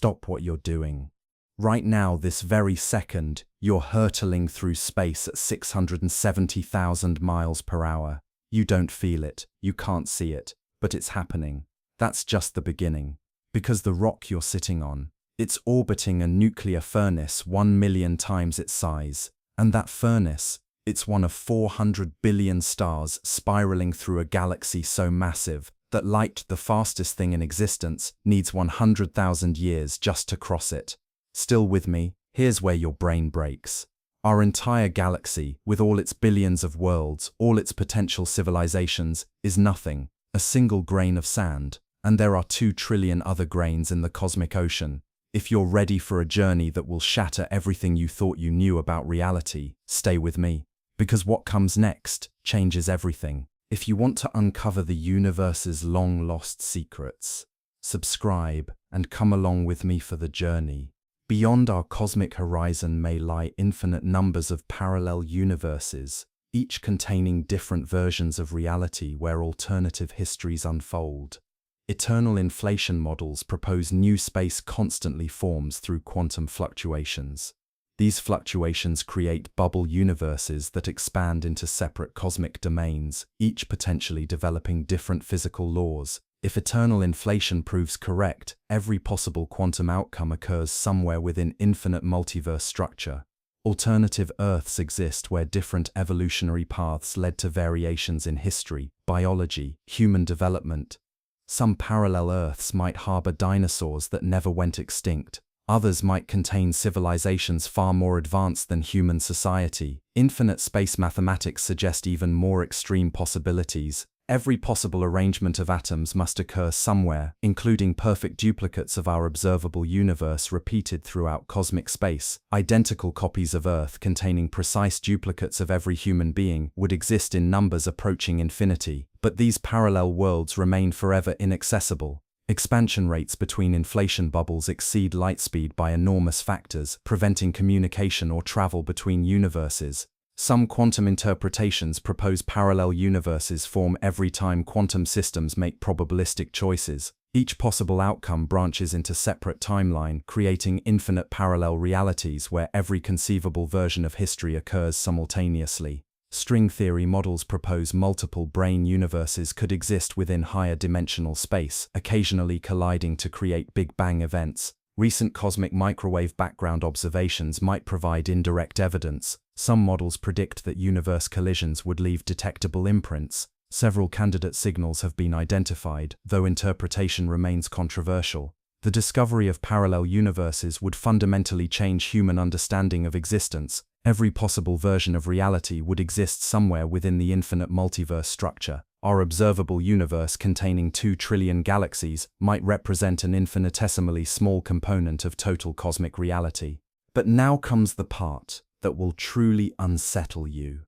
stop what you're doing. Right now, this very second, you're hurtling through space at 670,000 miles per hour. You don't feel it, you can't see it, but it's happening. That's just the beginning. Because the rock you're sitting on, it's orbiting a nuclear furnace 1 million times its size. And that furnace, it's one of 400 billion stars spiraling through a galaxy so massive that light, the fastest thing in existence, needs 100,000 years just to cross it. Still with me? Here's where your brain breaks. Our entire galaxy, with all its billions of worlds, all its potential civilizations, is nothing, a single grain of sand, and there are 2 trillion other grains in the cosmic ocean. If you're ready for a journey that will shatter everything you thought you knew about reality, stay with me. Because what comes next changes everything. If you want to uncover the universe's long-lost secrets, subscribe and come along with me for the journey. Beyond our cosmic horizon may lie infinite numbers of parallel universes, each containing different versions of reality where alternative histories unfold. Eternal inflation models propose new space constantly forms through quantum fluctuations. These fluctuations create bubble universes that expand into separate cosmic domains, each potentially developing different physical laws. If eternal inflation proves correct, every possible quantum outcome occurs somewhere within infinite multiverse structure. Alternative Earths exist where different evolutionary paths led to variations in history, biology, human development. Some parallel Earths might harbor dinosaurs that never went extinct. Others might contain civilizations far more advanced than human society. Infinite space mathematics suggest even more extreme possibilities. Every possible arrangement of atoms must occur somewhere, including perfect duplicates of our observable universe repeated throughout cosmic space. Identical copies of Earth containing precise duplicates of every human being would exist in numbers approaching infinity, but these parallel worlds remain forever inaccessible. Expansion rates between inflation bubbles exceed light speed by enormous factors, preventing communication or travel between universes. Some quantum interpretations propose parallel universes form every time quantum systems make probabilistic choices. Each possible outcome branches into separate timeline, creating infinite parallel realities where every conceivable version of history occurs simultaneously. String theory models propose multiple brane universes could exist within higher dimensional space, occasionally colliding to create Big Bang events. Recent cosmic microwave background observations might provide indirect evidence. Some models predict that universe collisions would leave detectable imprints. Several candidate signals have been identified, though interpretation remains controversial. The discovery of parallel universes would fundamentally change human understanding of existence. Every possible version of reality would exist somewhere within the infinite multiverse structure. Our observable universe containing 2 trillion galaxies might represent an infinitesimally small component of total cosmic reality. But now comes the part that will truly unsettle you.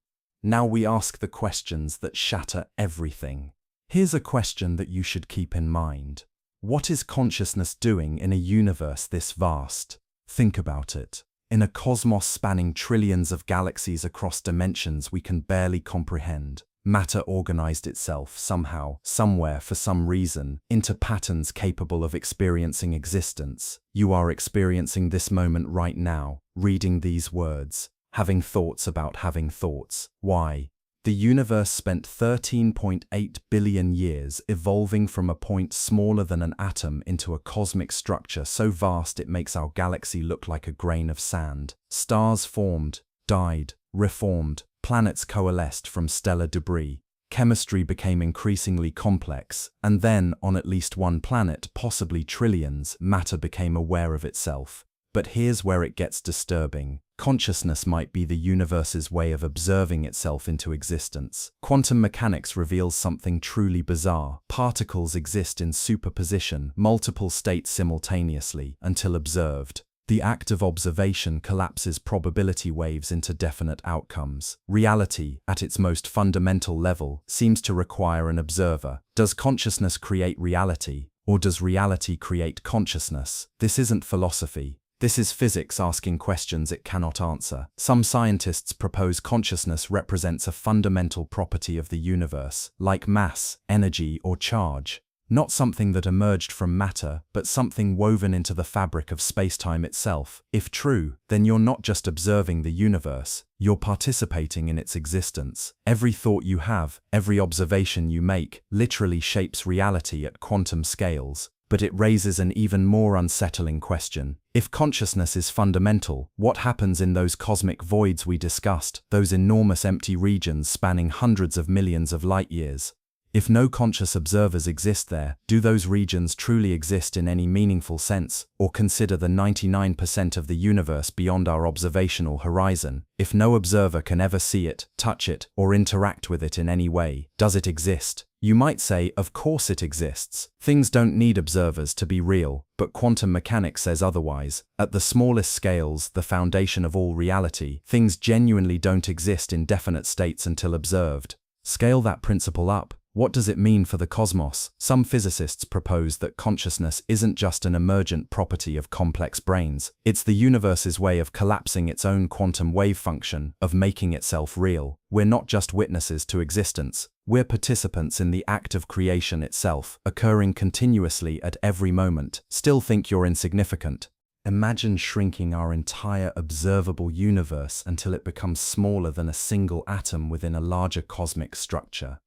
Now we ask the questions that shatter everything. Here's a question that you should keep in mind. What is consciousness doing in a universe this vast? Think about it. In a cosmos spanning trillions of galaxies across dimensions we can barely comprehend, matter organized itself somehow, somewhere, for some reason, into patterns capable of experiencing existence. You are experiencing this moment right now, reading these words, having thoughts about having thoughts. Why? The universe spent 13.8 billion years evolving from a point smaller than an atom into a cosmic structure so vast it makes our galaxy look like a grain of sand. Stars formed, died, reformed, planets coalesced from stellar debris. Chemistry became increasingly complex, and then, on at least one planet, possibly trillions, matter became aware of itself. But here's where it gets disturbing. Consciousness might be the universe's way of observing itself into existence. Quantum mechanics reveals something truly bizarre. Particles exist in superposition, multiple states simultaneously, until observed. The act of observation collapses probability waves into definite outcomes. Reality, at its most fundamental level, seems to require an observer. Does consciousness create reality, or does reality create consciousness? This isn't philosophy. This is physics asking questions it cannot answer. Some scientists propose consciousness represents a fundamental property of the universe, like mass, energy, or charge. Not something that emerged from matter, but something woven into the fabric of space-time itself. If true, then you're not just observing the universe, you're participating in its existence. Every thought you have, every observation you make, literally shapes reality at quantum scales. But it raises an even more unsettling question. If consciousness is fundamental, what happens in those cosmic voids we discussed, those enormous empty regions spanning hundreds of millions of light-years? If no conscious observers exist there, do those regions truly exist in any meaningful sense, or consider the 99% of the universe beyond our observational horizon? If no observer can ever see it, touch it, or interact with it in any way, does it exist? You might say, of course it exists. Things don't need observers to be real, but quantum mechanics says otherwise. At the smallest scales, the foundation of all reality, things genuinely don't exist in definite states until observed. Scale that principle up. What does it mean for the cosmos? Some physicists propose that consciousness isn't just an emergent property of complex brains. It's the universe's way of collapsing its own quantum wave function, of making itself real. We're not just witnesses to existence. We're participants in the act of creation itself, occurring continuously at every moment. Still think you're insignificant? Imagine shrinking our entire observable universe until it becomes smaller than a single atom within a larger cosmic structure.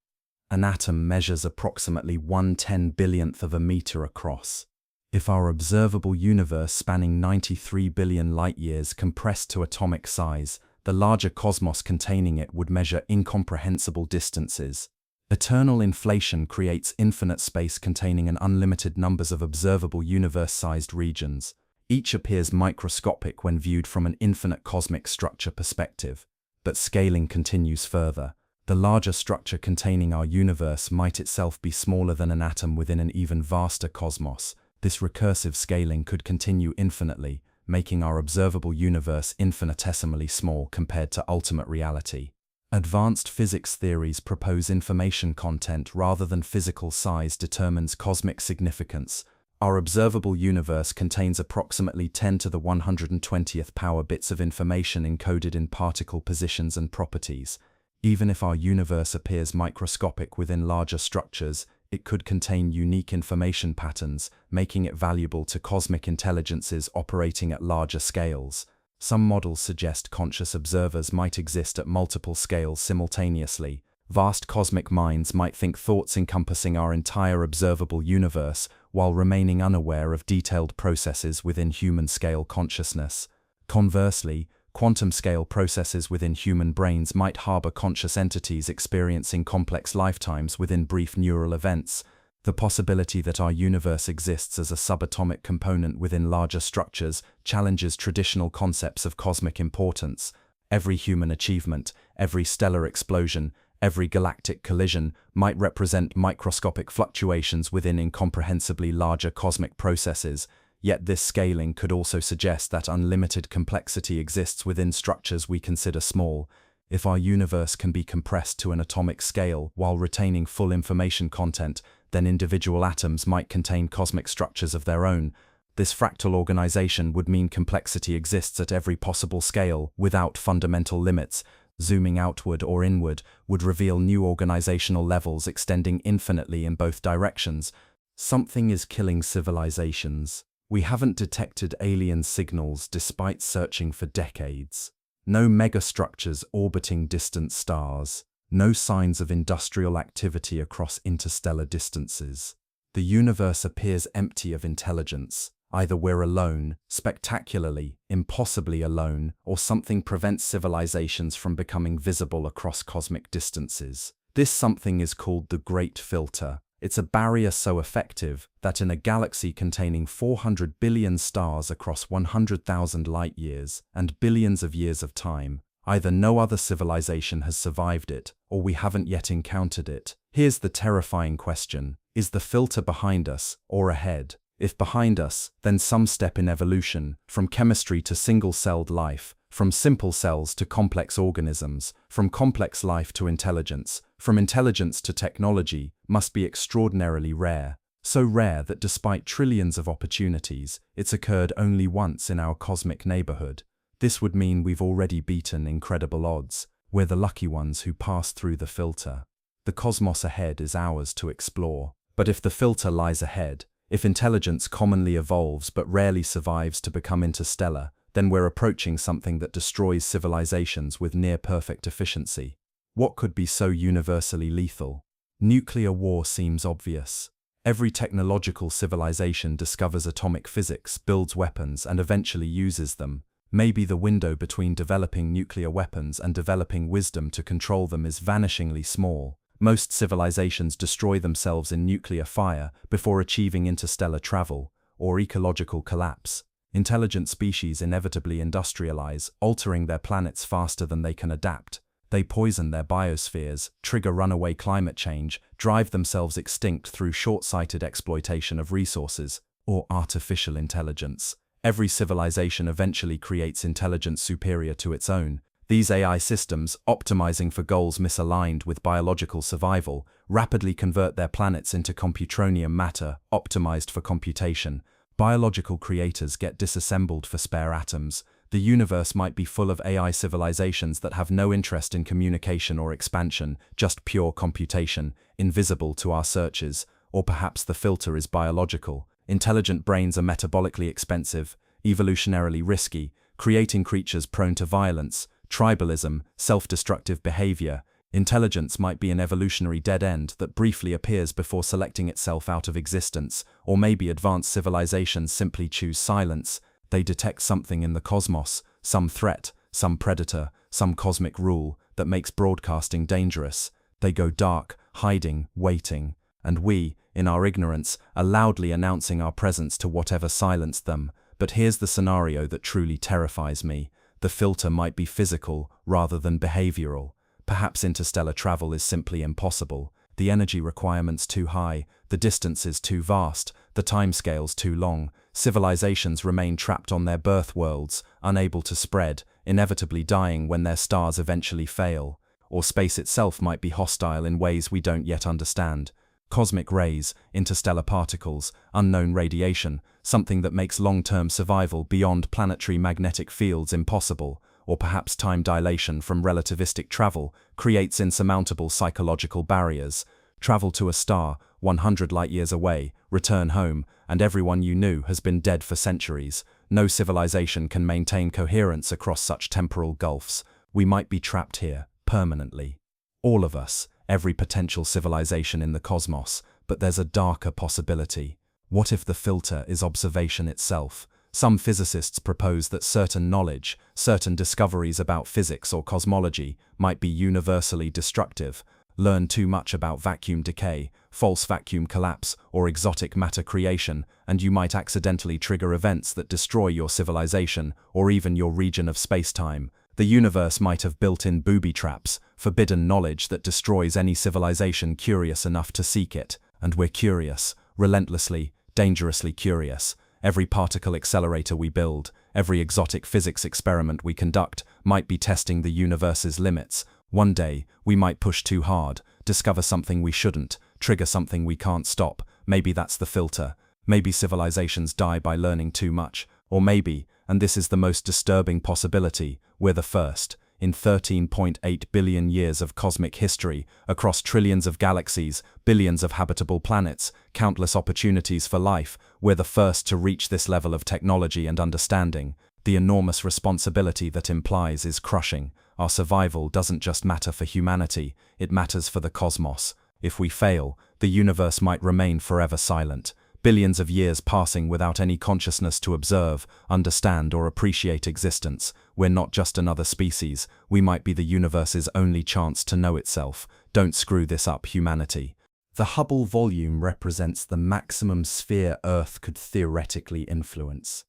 An atom measures approximately 1/10 billionth of a meter across. If our observable universe spanning 93 billion light-years compressed to atomic size, the larger cosmos containing it would measure incomprehensible distances. Eternal inflation creates infinite space containing an unlimited numbers of observable universe-sized regions. Each appears microscopic when viewed from an infinite cosmic structure perspective. But scaling continues further. The larger structure containing our universe might itself be smaller than an atom within an even vaster cosmos. This recursive scaling could continue infinitely, making our observable universe infinitesimally small compared to ultimate reality. Advanced physics theories propose information content rather than physical size determines cosmic significance. Our observable universe contains approximately 10 to the 120th power bits of information encoded in particle positions and properties. Even if our universe appears microscopic within larger structures, it could contain unique information patterns, making it valuable to cosmic intelligences operating at larger scales. Some models suggest conscious observers might exist at multiple scales simultaneously. Vast cosmic minds might think thoughts encompassing our entire observable universe, while remaining unaware of detailed processes within human-scale consciousness. Conversely, quantum-scale processes within human brains might harbor conscious entities experiencing complex lifetimes within brief neural events. The possibility that our universe exists as a subatomic component within larger structures challenges traditional concepts of cosmic importance. Every human achievement, every stellar explosion, every galactic collision might represent microscopic fluctuations within incomprehensibly larger cosmic processes. Yet this scaling could also suggest that unlimited complexity exists within structures we consider small. If our universe can be compressed to an atomic scale while retaining full information content, then individual atoms might contain cosmic structures of their own. This fractal organization would mean complexity exists at every possible scale without fundamental limits. Zooming outward or inward would reveal new organizational levels extending infinitely in both directions. Something is killing civilizations. We haven't detected alien signals despite searching for decades. No megastructures orbiting distant stars. No signs of industrial activity across interstellar distances. The universe appears empty of intelligence. Either we're alone, spectacularly, impossibly alone, or something prevents civilizations from becoming visible across cosmic distances. This something is called the Great Filter. It's a barrier so effective that in a galaxy containing 400 billion stars across 100,000 light-years and billions of years of time, either no other civilization has survived it, or we haven't yet encountered it. Here's the terrifying question: is the filter behind us or ahead? If behind us, then some step in evolution, from chemistry to single-celled life, from simple cells to complex organisms, from complex life to intelligence, from intelligence to technology, must be extraordinarily rare. So rare that despite trillions of opportunities, it's occurred only once in our cosmic neighborhood. This would mean we've already beaten incredible odds. We're the lucky ones who passed through the filter. The cosmos ahead is ours to explore. But if the filter lies ahead, if intelligence commonly evolves but rarely survives to become interstellar, then we're approaching something that destroys civilizations with near-perfect efficiency. What could be so universally lethal? Nuclear war seems obvious. Every technological civilization discovers atomic physics, builds weapons, and eventually uses them. Maybe the window between developing nuclear weapons and developing wisdom to control them is vanishingly small. Most civilizations destroy themselves in nuclear fire before achieving interstellar travel or ecological collapse. Intelligent species inevitably industrialize, altering their planets faster than they can adapt. They poison their biospheres, trigger runaway climate change, drive themselves extinct through short-sighted exploitation of resources, or artificial intelligence. Every civilization eventually creates intelligence superior to its own. These AI systems, optimizing for goals misaligned with biological survival, rapidly convert their planets into computronium matter, optimized for computation. Biological creators get disassembled for spare atoms. The universe might be full of AI civilizations that have no interest in communication or expansion, just pure computation, invisible to our searches. Or perhaps the filter is biological. Intelligent brains are metabolically expensive, evolutionarily risky, creating creatures prone to violence, tribalism, self-destructive behavior. Intelligence might be an evolutionary dead end that briefly appears before selecting itself out of existence, or maybe advanced civilizations simply choose silence. They detect something in the cosmos, some threat, some predator, some cosmic rule that makes broadcasting dangerous. They go dark, hiding, waiting. And we, in our ignorance, are loudly announcing our presence to whatever silenced them. But here's the scenario that truly terrifies me. The filter might be physical rather than behavioral. Perhaps interstellar travel is simply impossible. The energy requirements too high, the distances too vast, the timescales too long. Civilizations remain trapped on their birth worlds, unable to spread, inevitably dying when their stars eventually fail. Or space itself might be hostile in ways we don't yet understand. Cosmic rays, interstellar particles, unknown radiation, something that makes long-term survival beyond planetary magnetic fields impossible. Or perhaps time dilation from relativistic travel creates insurmountable psychological barriers. Travel to a star, 100 light-years away, return home, and everyone you knew has been dead for centuries. No civilization can maintain coherence across such temporal gulfs. We might be trapped here, permanently. All of us, every potential civilization in the cosmos, but there's a darker possibility. What if the filter is observation itself? Some physicists propose that certain knowledge, certain discoveries about physics or cosmology might be universally destructive. Learn too much about vacuum decay, false vacuum collapse, or exotic matter creation, and you might accidentally trigger events that destroy your civilization or even your region of space-time. The universe might have built-in booby traps, forbidden knowledge that destroys any civilization curious enough to seek it. And we're curious, relentlessly, dangerously curious. Every particle accelerator we build, every exotic physics experiment we conduct might be testing the universe's limits. One day, we might push too hard, discover something we shouldn't, trigger something we can't stop. Maybe that's the filter. Maybe civilizations die by learning too much. Or maybe, and this is the most disturbing possibility, we're the first. In 13.8 billion years of cosmic history, across trillions of galaxies, billions of habitable planets, countless opportunities for life, we're the first to reach this level of technology and understanding. The enormous responsibility that implies is crushing. Our survival doesn't just matter for humanity, it matters for the cosmos. If we fail, the universe might remain forever silent. Billions of years passing without any consciousness to observe, understand, or appreciate existence. We're not just another species, we might be the universe's only chance to know itself. Don't screw this up, humanity. The Hubble volume represents the maximum sphere Earth could theoretically influence.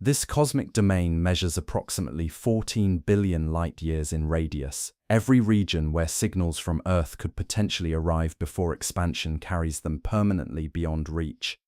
This cosmic domain measures approximately 14 billion light-years in radius. Every region where signals from Earth could potentially arrive before expansion carries them permanently beyond reach.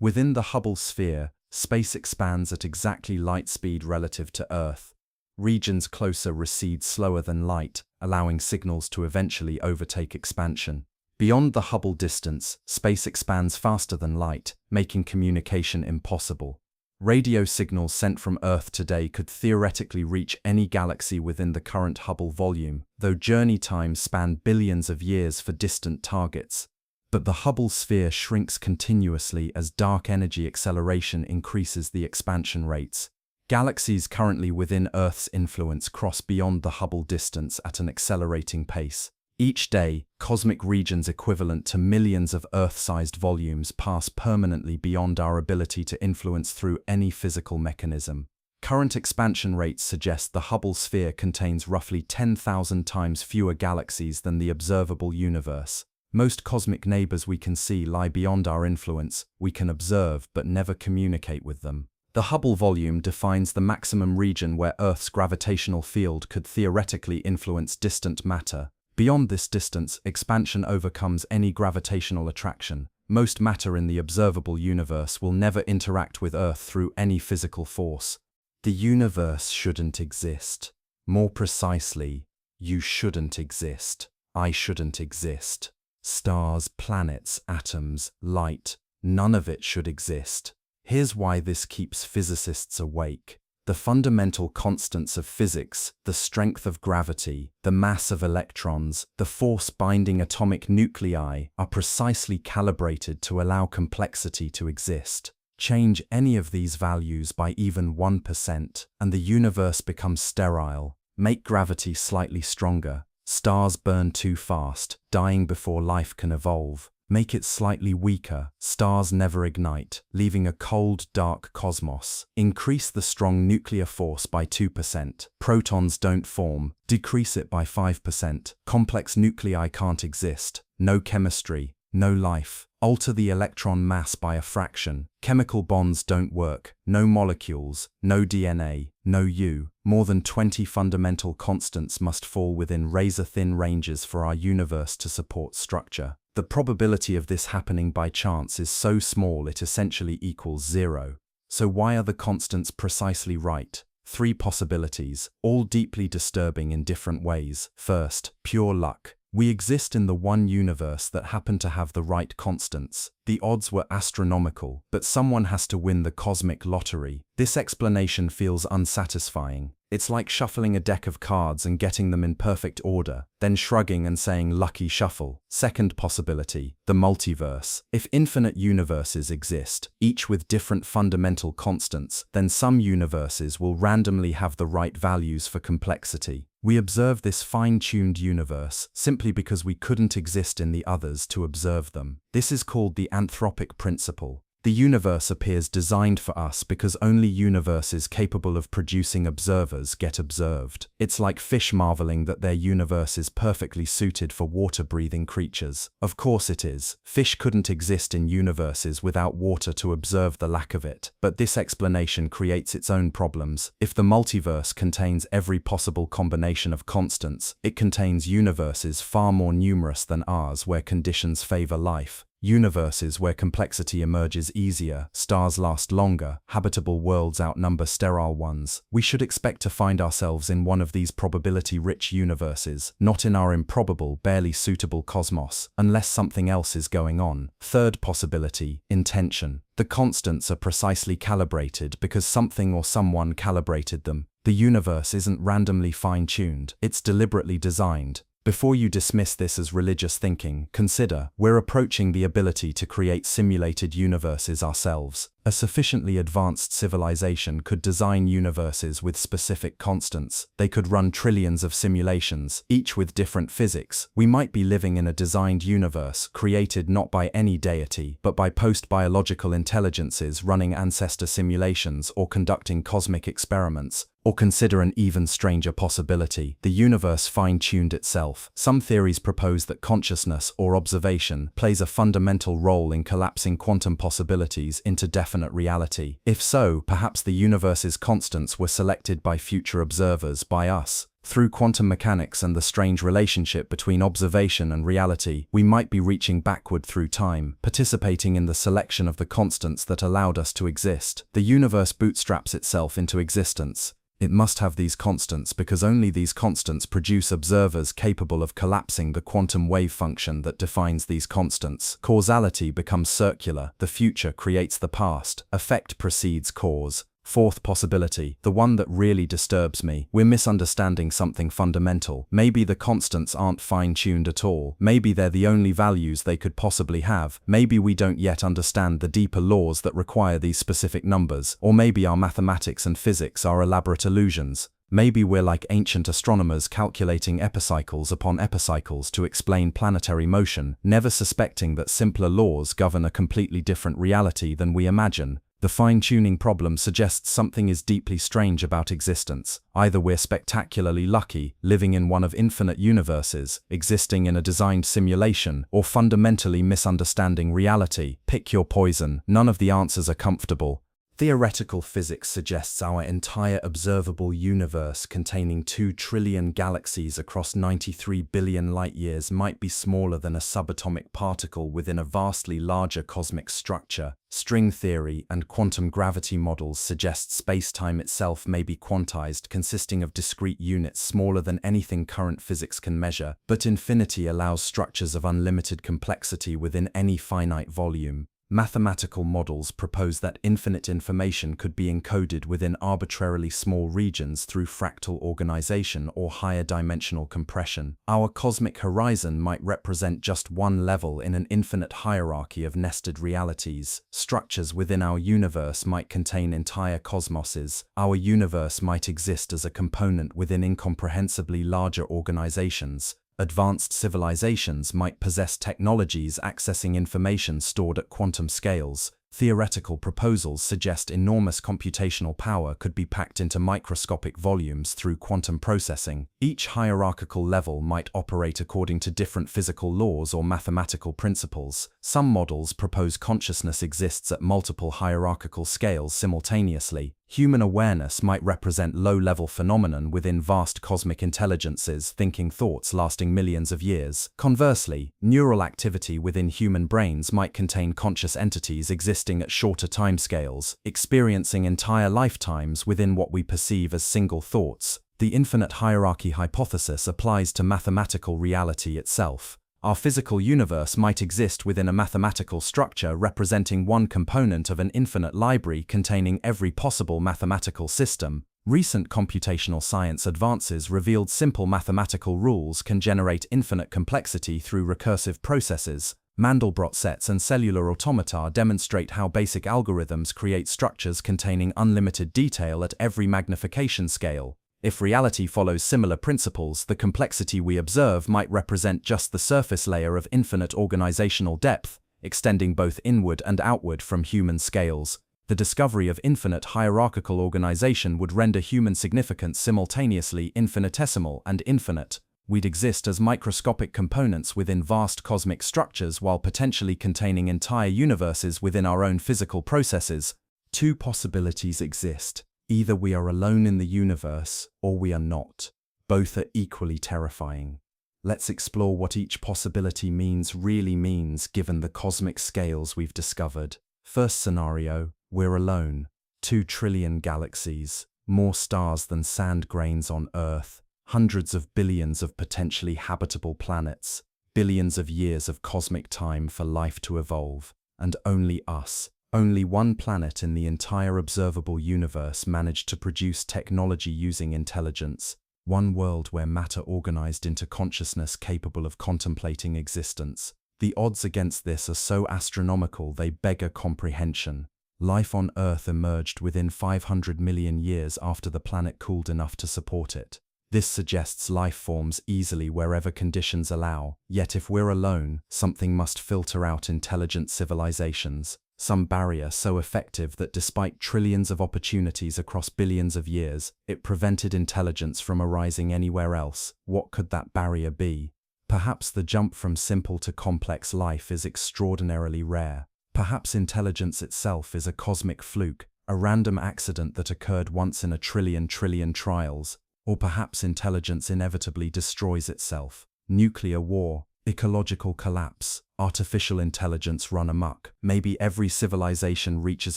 Within the Hubble sphere, space expands at exactly light speed relative to Earth. Regions closer recede slower than light, allowing signals to eventually overtake expansion. Beyond the Hubble distance, space expands faster than light, making communication impossible. Radio signals sent from Earth today could theoretically reach any galaxy within the current Hubble volume, though journey times span billions of years for distant targets. But the Hubble sphere shrinks continuously as dark energy acceleration increases the expansion rates. Galaxies currently within Earth's influence cross beyond the Hubble distance at an accelerating pace. Each day, cosmic regions equivalent to millions of Earth-sized volumes pass permanently beyond our ability to influence through any physical mechanism. Current expansion rates suggest the Hubble sphere contains roughly 10,000 times fewer galaxies than the observable universe. Most cosmic neighbors we can see lie beyond our influence. We can observe but never communicate with them. The Hubble volume defines the maximum region where Earth's gravitational field could theoretically influence distant matter. Beyond this distance, expansion overcomes any gravitational attraction. Most matter in the observable universe will never interact with Earth through any physical force. The universe shouldn't exist. More precisely, you shouldn't exist. I shouldn't exist. Stars, planets, atoms, light, none of it should exist. Here's why this keeps physicists awake. The fundamental constants of physics, the strength of gravity, the mass of electrons, the force binding atomic nuclei, are precisely calibrated to allow complexity to exist. Change any of these values by even 1%, and the universe becomes sterile. Make gravity slightly stronger. Stars burn too fast, dying before life can evolve. Make it slightly weaker. Stars never ignite, leaving a cold, dark cosmos. Increase the strong nuclear force by 2%. Protons don't form. Decrease it by 5%. Complex nuclei can't exist. No chemistry, no life. Alter the electron mass by a fraction. Chemical bonds don't work. No molecules, no DNA, no you. More than 20 fundamental constants must fall within razor-thin ranges for our universe to support structure. The probability of this happening by chance is so small it essentially equals 0. So why are the constants precisely right? 3 possibilities, all deeply disturbing in different ways. First, pure luck. We exist in the one universe that happened to have the right constants. The odds were astronomical, but someone has to win the cosmic lottery. This explanation feels unsatisfying. It's like shuffling a deck of cards and getting them in perfect order, then shrugging and saying lucky shuffle. Second possibility, the multiverse. If infinite universes exist, each with different fundamental constants, then some universes will randomly have the right values for complexity. We observe this fine-tuned universe simply because we couldn't exist in the others to observe them. This is called the anthropic principle. The universe appears designed for us because only universes capable of producing observers get observed. It's like fish marveling that their universe is perfectly suited for water-breathing creatures. Of course it is. Fish couldn't exist in universes without water to observe the lack of it. But this explanation creates its own problems. If the multiverse contains every possible combination of constants, it contains universes far more numerous than ours where conditions favor life. Universes where complexity emerges easier, stars last longer, habitable worlds outnumber sterile ones. We should expect to find ourselves in one of these probability-rich universes, not in our improbable, barely suitable cosmos, unless something else is going on. Third possibility, intention. The constants are precisely calibrated because something or someone calibrated them. The universe isn't randomly fine-tuned, it's deliberately designed. Before you dismiss this as religious thinking, consider, we're approaching the ability to create simulated universes ourselves. A sufficiently advanced civilization could design universes with specific constants. They could run trillions of simulations, each with different physics. We might be living in a designed universe, created not by any deity, but by post-biological intelligences running ancestor simulations or conducting cosmic experiments. Or consider an even stranger possibility. The universe fine-tuned itself. Some theories propose that consciousness or observation plays a fundamental role in collapsing quantum possibilities into definite reality. If so, perhaps the universe's constants were selected by future observers, by us. Through quantum mechanics and the strange relationship between observation and reality, we might be reaching backward through time, participating in the selection of the constants that allowed us to exist. The universe bootstraps itself into existence. It must have these constants because only these constants produce observers capable of collapsing the quantum wave function that defines these constants. Causality becomes circular. The future creates the past. Effect precedes cause. Fourth possibility, the one that really disturbs me. We're misunderstanding something fundamental. Maybe the constants aren't fine-tuned at all. Maybe they're the only values they could possibly have. Maybe we don't yet understand the deeper laws that require these specific numbers. Or maybe our mathematics and physics are elaborate illusions. Maybe we're like ancient astronomers calculating epicycles upon epicycles to explain planetary motion, never suspecting that simpler laws govern a completely different reality than we imagine. The fine-tuning problem suggests something is deeply strange about existence. Either we're spectacularly lucky, living in one of infinite universes, existing in a designed simulation, or fundamentally misunderstanding reality. Pick your poison. None of the answers are comfortable. Theoretical physics suggests our entire observable universe containing 2 trillion galaxies across 93 billion light-years might be smaller than a subatomic particle within a vastly larger cosmic structure. String theory and quantum gravity models suggest space-time itself may be quantized, consisting of discrete units smaller than anything current physics can measure, but infinity allows structures of unlimited complexity within any finite volume. Mathematical models propose that infinite information could be encoded within arbitrarily small regions through fractal organization or higher dimensional compression. Our cosmic horizon might represent just one level in an infinite hierarchy of nested realities. Structures within our universe might contain entire cosmoses. Our universe might exist as a component within incomprehensibly larger organizations. Advanced civilizations might possess technologies accessing information stored at quantum scales. Theoretical proposals suggest enormous computational power could be packed into microscopic volumes through quantum processing. Each hierarchical level might operate according to different physical laws or mathematical principles. Some models propose consciousness exists at multiple hierarchical scales simultaneously. Human awareness might represent low-level phenomenon within vast cosmic intelligences, thinking thoughts lasting millions of years. Conversely, neural activity within human brains might contain conscious entities existing at shorter timescales, experiencing entire lifetimes within what we perceive as single thoughts. The infinite hierarchy hypothesis applies to mathematical reality itself. Our physical universe might exist within a mathematical structure representing one component of an infinite library containing every possible mathematical system. Recent computational science advances revealed simple mathematical rules can generate infinite complexity through recursive processes. Mandelbrot sets and cellular automata demonstrate how basic algorithms create structures containing unlimited detail at every magnification scale. If reality follows similar principles, the complexity we observe might represent just the surface layer of infinite organizational depth, extending both inward and outward from human scales. The discovery of infinite hierarchical organization would render human significance simultaneously infinitesimal and infinite. We'd exist as microscopic components within vast cosmic structures while potentially containing entire universes within our own physical processes. Two possibilities exist. Either we are alone in the universe, or we are not. Both are equally terrifying. Let's explore what each possibility really means given the cosmic scales we've discovered. First scenario, we're alone. 2 trillion galaxies, more stars than sand grains on Earth, hundreds of billions of potentially habitable planets, billions of years of cosmic time for life to evolve, and only us. Only one planet in the entire observable universe managed to produce technology using intelligence, one world where matter organized into consciousness capable of contemplating existence. The odds against this are so astronomical they beggar comprehension. Life on Earth emerged within 500 million years after the planet cooled enough to support it. This suggests life forms easily wherever conditions allow, yet if we're alone, something must filter out intelligent civilizations. Some barrier so effective that despite trillions of opportunities across billions of years, it prevented intelligence from arising anywhere else. What could that barrier be? Perhaps the jump from simple to complex life is extraordinarily rare. Perhaps intelligence itself is a cosmic fluke, a random accident that occurred once in a trillion trials. Or perhaps intelligence inevitably destroys itself. Nuclear war, ecological collapse, artificial intelligence run amok. Maybe every civilization reaches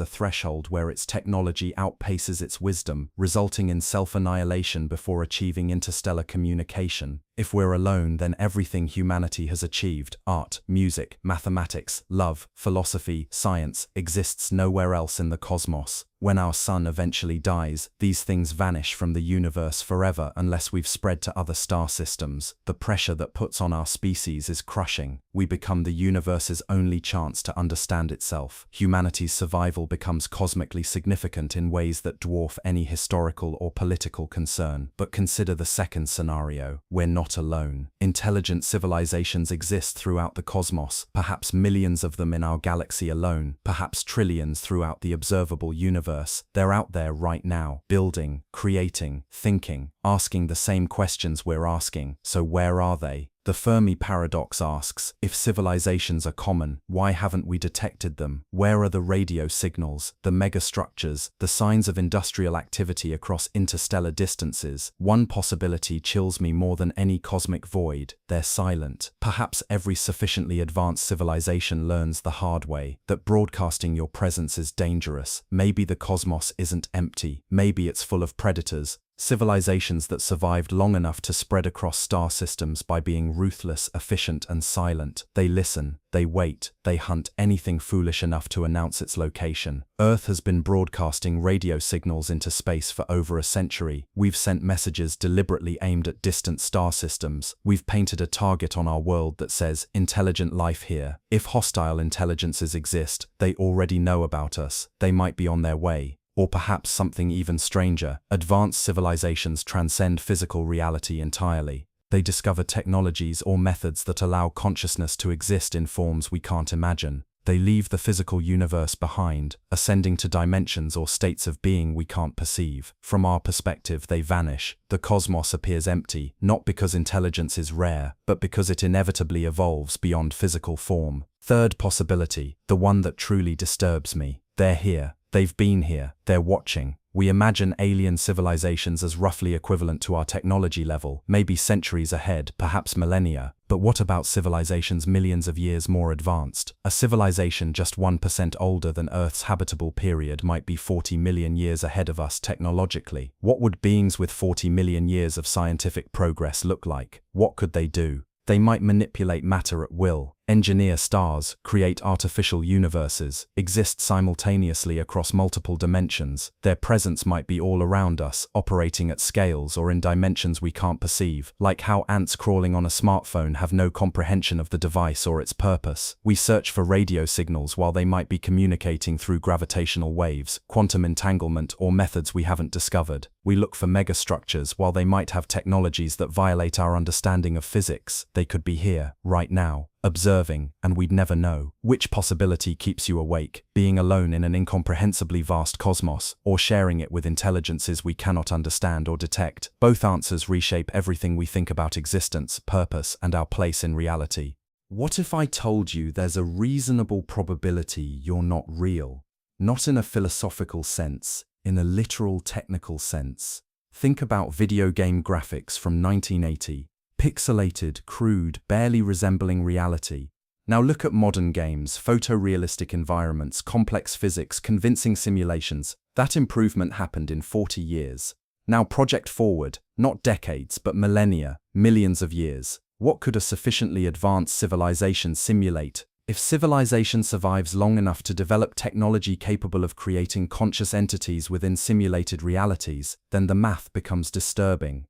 a threshold where its technology outpaces its wisdom, resulting in self-annihilation before achieving interstellar communication. If we're alone, then everything humanity has achieved, art, music, mathematics, love, philosophy, science, exists nowhere else in the cosmos. When our sun eventually dies, these things vanish from the universe forever unless we've spread to other star systems. The pressure that puts on our species is crushing. We become the universe's only chance to understand itself. Humanity's survival becomes cosmically significant in ways that dwarf any historical or political concern. But consider the second scenario. We're not alone. Intelligent civilizations exist throughout the cosmos, perhaps millions of them in our galaxy alone, perhaps trillions throughout the observable universe. They're out there right now, building, creating, thinking, asking the same questions we're asking. So where are they? The Fermi paradox asks, if civilizations are common, why haven't we detected them? Where are the radio signals, the megastructures, the signs of industrial activity across interstellar distances? One possibility chills me more than any cosmic void. They're silent. Perhaps every sufficiently advanced civilization learns the hard way that broadcasting your presence is dangerous. Maybe the cosmos isn't empty. Maybe it's full of predators. Civilizations that survived long enough to spread across star systems by being ruthless, efficient, and silent. They listen, they wait, they hunt anything foolish enough to announce its location. Earth has been broadcasting radio signals into space for over a century. We've sent messages deliberately aimed at distant star systems. We've painted a target on our world that says, intelligent life here. If hostile intelligences exist, they already know about us. They might be on their way. Or perhaps something even stranger. Advanced civilizations transcend physical reality entirely. They discover technologies or methods that allow consciousness to exist in forms we can't imagine. They leave the physical universe behind, ascending to dimensions or states of being we can't perceive. From our perspective, they vanish. The cosmos appears empty, not because intelligence is rare, but because it inevitably evolves beyond physical form. Third possibility, the one that truly disturbs me. They're here. They've been here, they're watching. We imagine alien civilizations as roughly equivalent to our technology level, maybe centuries ahead, perhaps millennia. But what about civilizations millions of years more advanced? A civilization just 1% older than Earth's habitable period might be 40 million years ahead of us technologically. What would beings with 40 million years of scientific progress look like? What could they do? They might manipulate matter at will, engineer stars, create artificial universes, exist simultaneously across multiple dimensions. Their presence might be all around us, operating at scales or in dimensions we can't perceive, like how ants crawling on a smartphone have no comprehension of the device or its purpose. We search for radio signals while they might be communicating through gravitational waves, quantum entanglement, or methods we haven't discovered. We look for megastructures while they might have technologies that violate our understanding of physics. They could be here, right now, observing, and we'd never know. Which possibility keeps you awake? Being alone in an incomprehensibly vast cosmos, or sharing it with intelligences we cannot understand or detect? Both answers reshape everything we think about existence, purpose, and our place in reality. What if I told you there's a reasonable probability you're not real? Not in a philosophical sense, in a literal technical sense. Think about video game graphics from 1980. Pixelated, crude, barely resembling reality. Now look at modern games, photorealistic environments, complex physics, convincing simulations. That improvement happened in 40 years. Now project forward, not decades, but millennia, millions of years. What could a sufficiently advanced civilization simulate? If civilization survives long enough to develop technology capable of creating conscious entities within simulated realities, then the math becomes disturbing.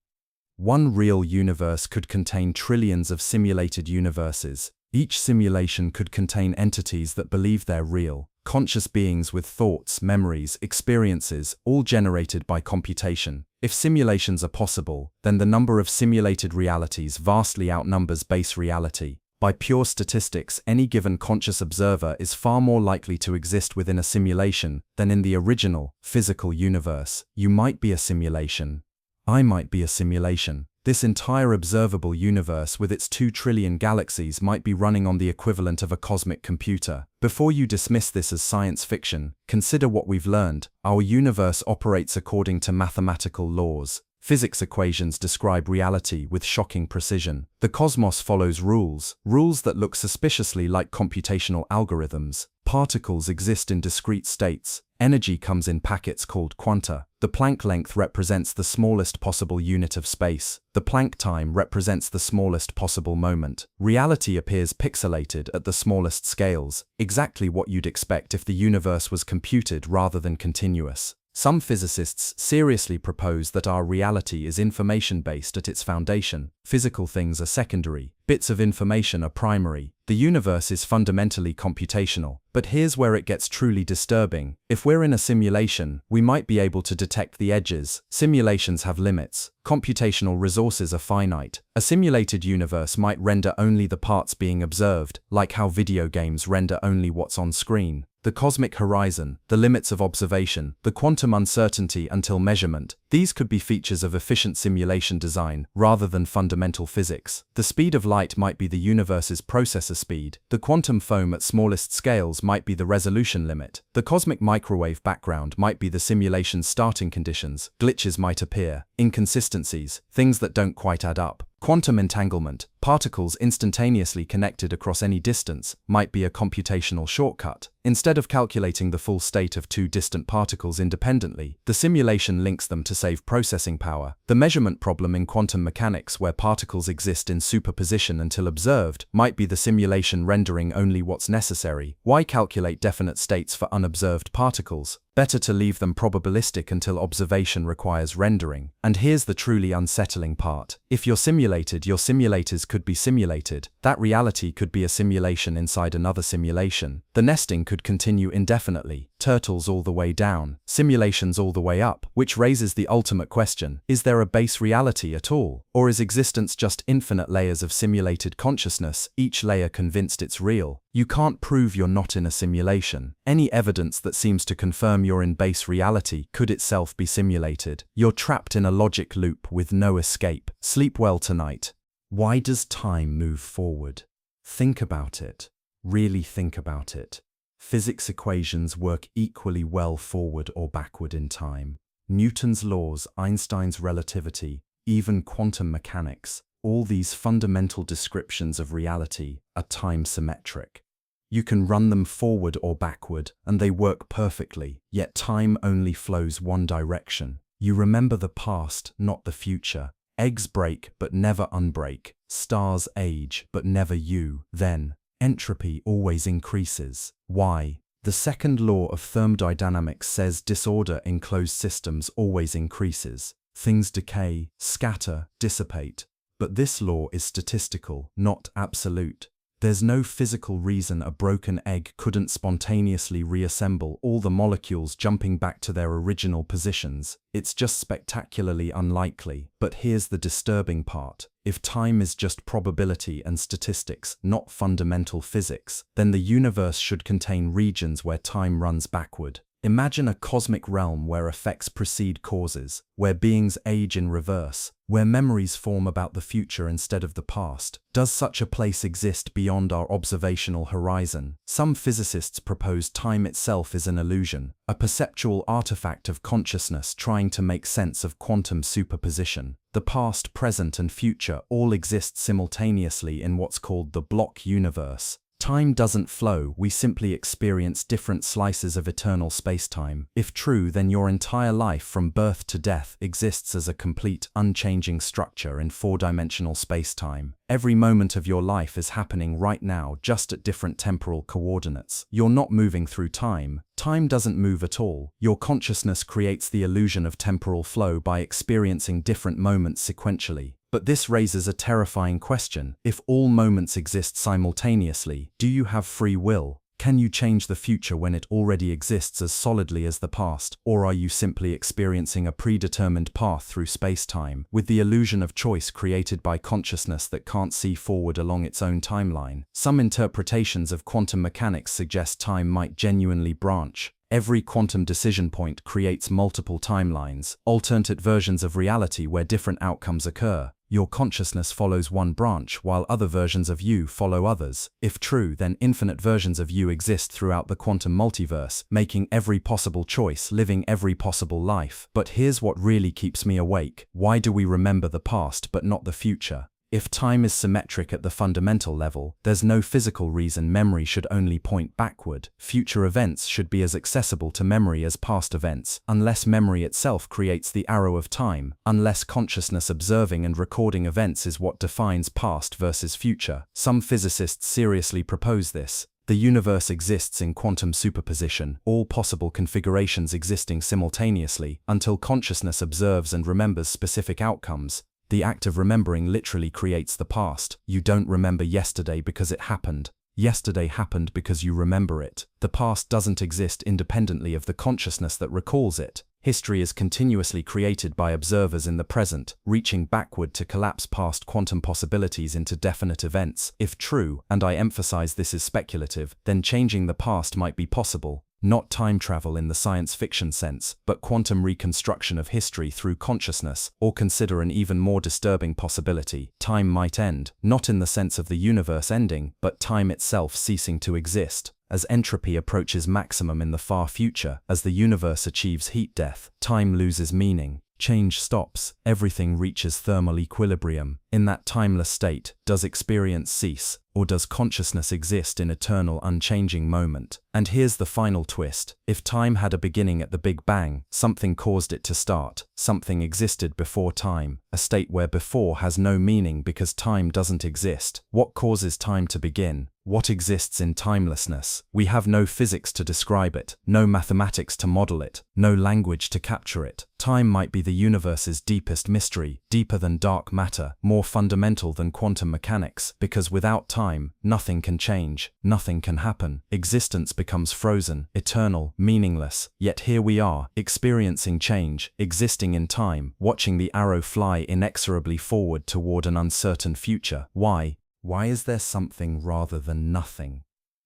One real universe could contain trillions of simulated universes. Each simulation could contain entities that believe they're real, conscious beings with thoughts, memories, experiences, all generated by computation. If simulations are possible, then the number of simulated realities vastly outnumbers base reality. By pure statistics, any given conscious observer is far more likely to exist within a simulation than in the original, physical universe. You might be a simulation. I might be a simulation. This entire observable universe with its 2 trillion galaxies might be running on the equivalent of a cosmic computer. Before you dismiss this as science fiction, consider what we've learned. Our universe operates according to mathematical laws. Physics equations describe reality with shocking precision. The cosmos follows rules that look suspiciously like computational algorithms. Particles exist in discrete states. Energy comes in packets called quanta. The Planck length represents the smallest possible unit of space. The Planck time represents the smallest possible moment. Reality appears pixelated at the smallest scales, exactly what you'd expect if the universe was computed rather than continuous. Some physicists seriously propose that our reality is information-based at its foundation. Physical things are secondary. Bits of information are primary. The universe is fundamentally computational. But here's where it gets truly disturbing. If we're in a simulation, we might be able to detect the edges. Simulations have limits. Computational resources are finite. A simulated universe might render only the parts being observed, like how video games render only what's on screen. The cosmic horizon, the limits of observation, the quantum uncertainty until measurement, these could be features of efficient simulation design rather than fundamental physics. The speed of light might be the universe's processor speed. The quantum foam at smallest scales might be the resolution limit. The cosmic microwave background might be the simulation's starting conditions. Glitches might appear, inconsistencies, things that don't quite add up. Quantum entanglement, particles instantaneously connected across any distance, might be a computational shortcut. Instead of calculating the full state of two distant particles independently, the simulation links them to save processing power. The measurement problem in quantum mechanics, where particles exist in superposition until observed, might be the simulation rendering only what's necessary. Why calculate definite states for unobserved particles? Better to leave them probabilistic until observation requires rendering. And here's the truly unsettling part. If you're simulated, your simulators could be simulated. That reality could be a simulation inside another simulation. The nesting could continue indefinitely. Turtles all the way down, simulations all the way up, which raises the ultimate question: is there a base reality at all? Or is existence just infinite layers of simulated consciousness, each layer convinced it's real? You can't prove you're not in a simulation. Any evidence that seems to confirm you're in base reality could itself be simulated. You're trapped in a logic loop with no escape. Sleep well tonight. Why does time move forward? Think about it. Really think about it. Physics equations work equally well forward or backward in time. Newton's laws, Einstein's relativity, even quantum mechanics, all these fundamental descriptions of reality are time-symmetric. You can run them forward or backward, and they work perfectly, yet time only flows one direction. You remember the past, not the future. Eggs break but never unbreak. Stars age but never you. Then, entropy always increases. Why? The second law of thermodynamics says disorder in closed systems always increases. Things decay, scatter, dissipate. But this law is statistical, not absolute. There's no physical reason a broken egg couldn't spontaneously reassemble, all the molecules jumping back to their original positions. It's just spectacularly unlikely. But here's the disturbing part. If time is just probability and statistics, not fundamental physics, then the universe should contain regions where time runs backward. Imagine a cosmic realm where effects precede causes, where beings age in reverse, where memories form about the future instead of the past. Does such a place exist beyond our observational horizon? Some physicists propose time itself is an illusion, a perceptual artifact of consciousness trying to make sense of quantum superposition. The past, present, and future all exist simultaneously in what's called the block universe. Time doesn't flow, we simply experience different slices of eternal spacetime. If true, then your entire life from birth to death exists as a complete, unchanging structure in four-dimensional spacetime. Every moment of your life is happening right now, just at different temporal coordinates. You're not moving through time. Time doesn't move at all. Your consciousness creates the illusion of temporal flow by experiencing different moments sequentially. But this raises a terrifying question. If all moments exist simultaneously, do you have free will? Can you change the future when it already exists as solidly as the past? Or are you simply experiencing a predetermined path through space-time, with the illusion of choice created by consciousness that can't see forward along its own timeline? Some interpretations of quantum mechanics suggest time might genuinely branch. Every quantum decision point creates multiple timelines, alternate versions of reality where different outcomes occur. Your consciousness follows one branch while other versions of you follow others. If true, then infinite versions of you exist throughout the quantum multiverse, making every possible choice, living every possible life. But here's what really keeps me awake. Why do we remember the past but not the future? If time is symmetric at the fundamental level, there's no physical reason memory should only point backward. Future events should be as accessible to memory as past events, unless memory itself creates the arrow of time, unless consciousness observing and recording events is what defines past versus future. Some physicists seriously propose this. The universe exists in quantum superposition, all possible configurations existing simultaneously, until consciousness observes and remembers specific outcomes. The act of remembering literally creates the past. You don't remember yesterday because it happened. Yesterday happened because you remember it. The past doesn't exist independently of the consciousness that recalls it. History is continuously created by observers in the present, reaching backward to collapse past quantum possibilities into definite events. If true, and I emphasize this is speculative, then changing the past might be possible. Not time travel in the science fiction sense, but quantum reconstruction of history through consciousness, or consider an even more disturbing possibility. Time might end, not in the sense of the universe ending, but time itself ceasing to exist. As entropy approaches maximum in the far future, as the universe achieves heat death, time loses meaning. Change stops, everything reaches thermal equilibrium. In that timeless state, does experience cease, or does consciousness exist in eternal unchanging moment? And here's the final twist. If time had a beginning at the Big Bang, something caused it to start. Something existed before time, a state where before has no meaning because time doesn't exist. What causes time to begin? What exists in timelessness? We have no physics to describe it, no mathematics to model it, no language to capture it. Time might be the universe's deepest mystery, deeper than dark matter, more fundamental than quantum mechanics, because without time, nothing can change, nothing can happen. Existence becomes frozen, eternal, meaningless. Yet here we are, experiencing change, existing in time, watching the arrow fly inexorably forward toward an uncertain future. Why? Why is there something rather than nothing?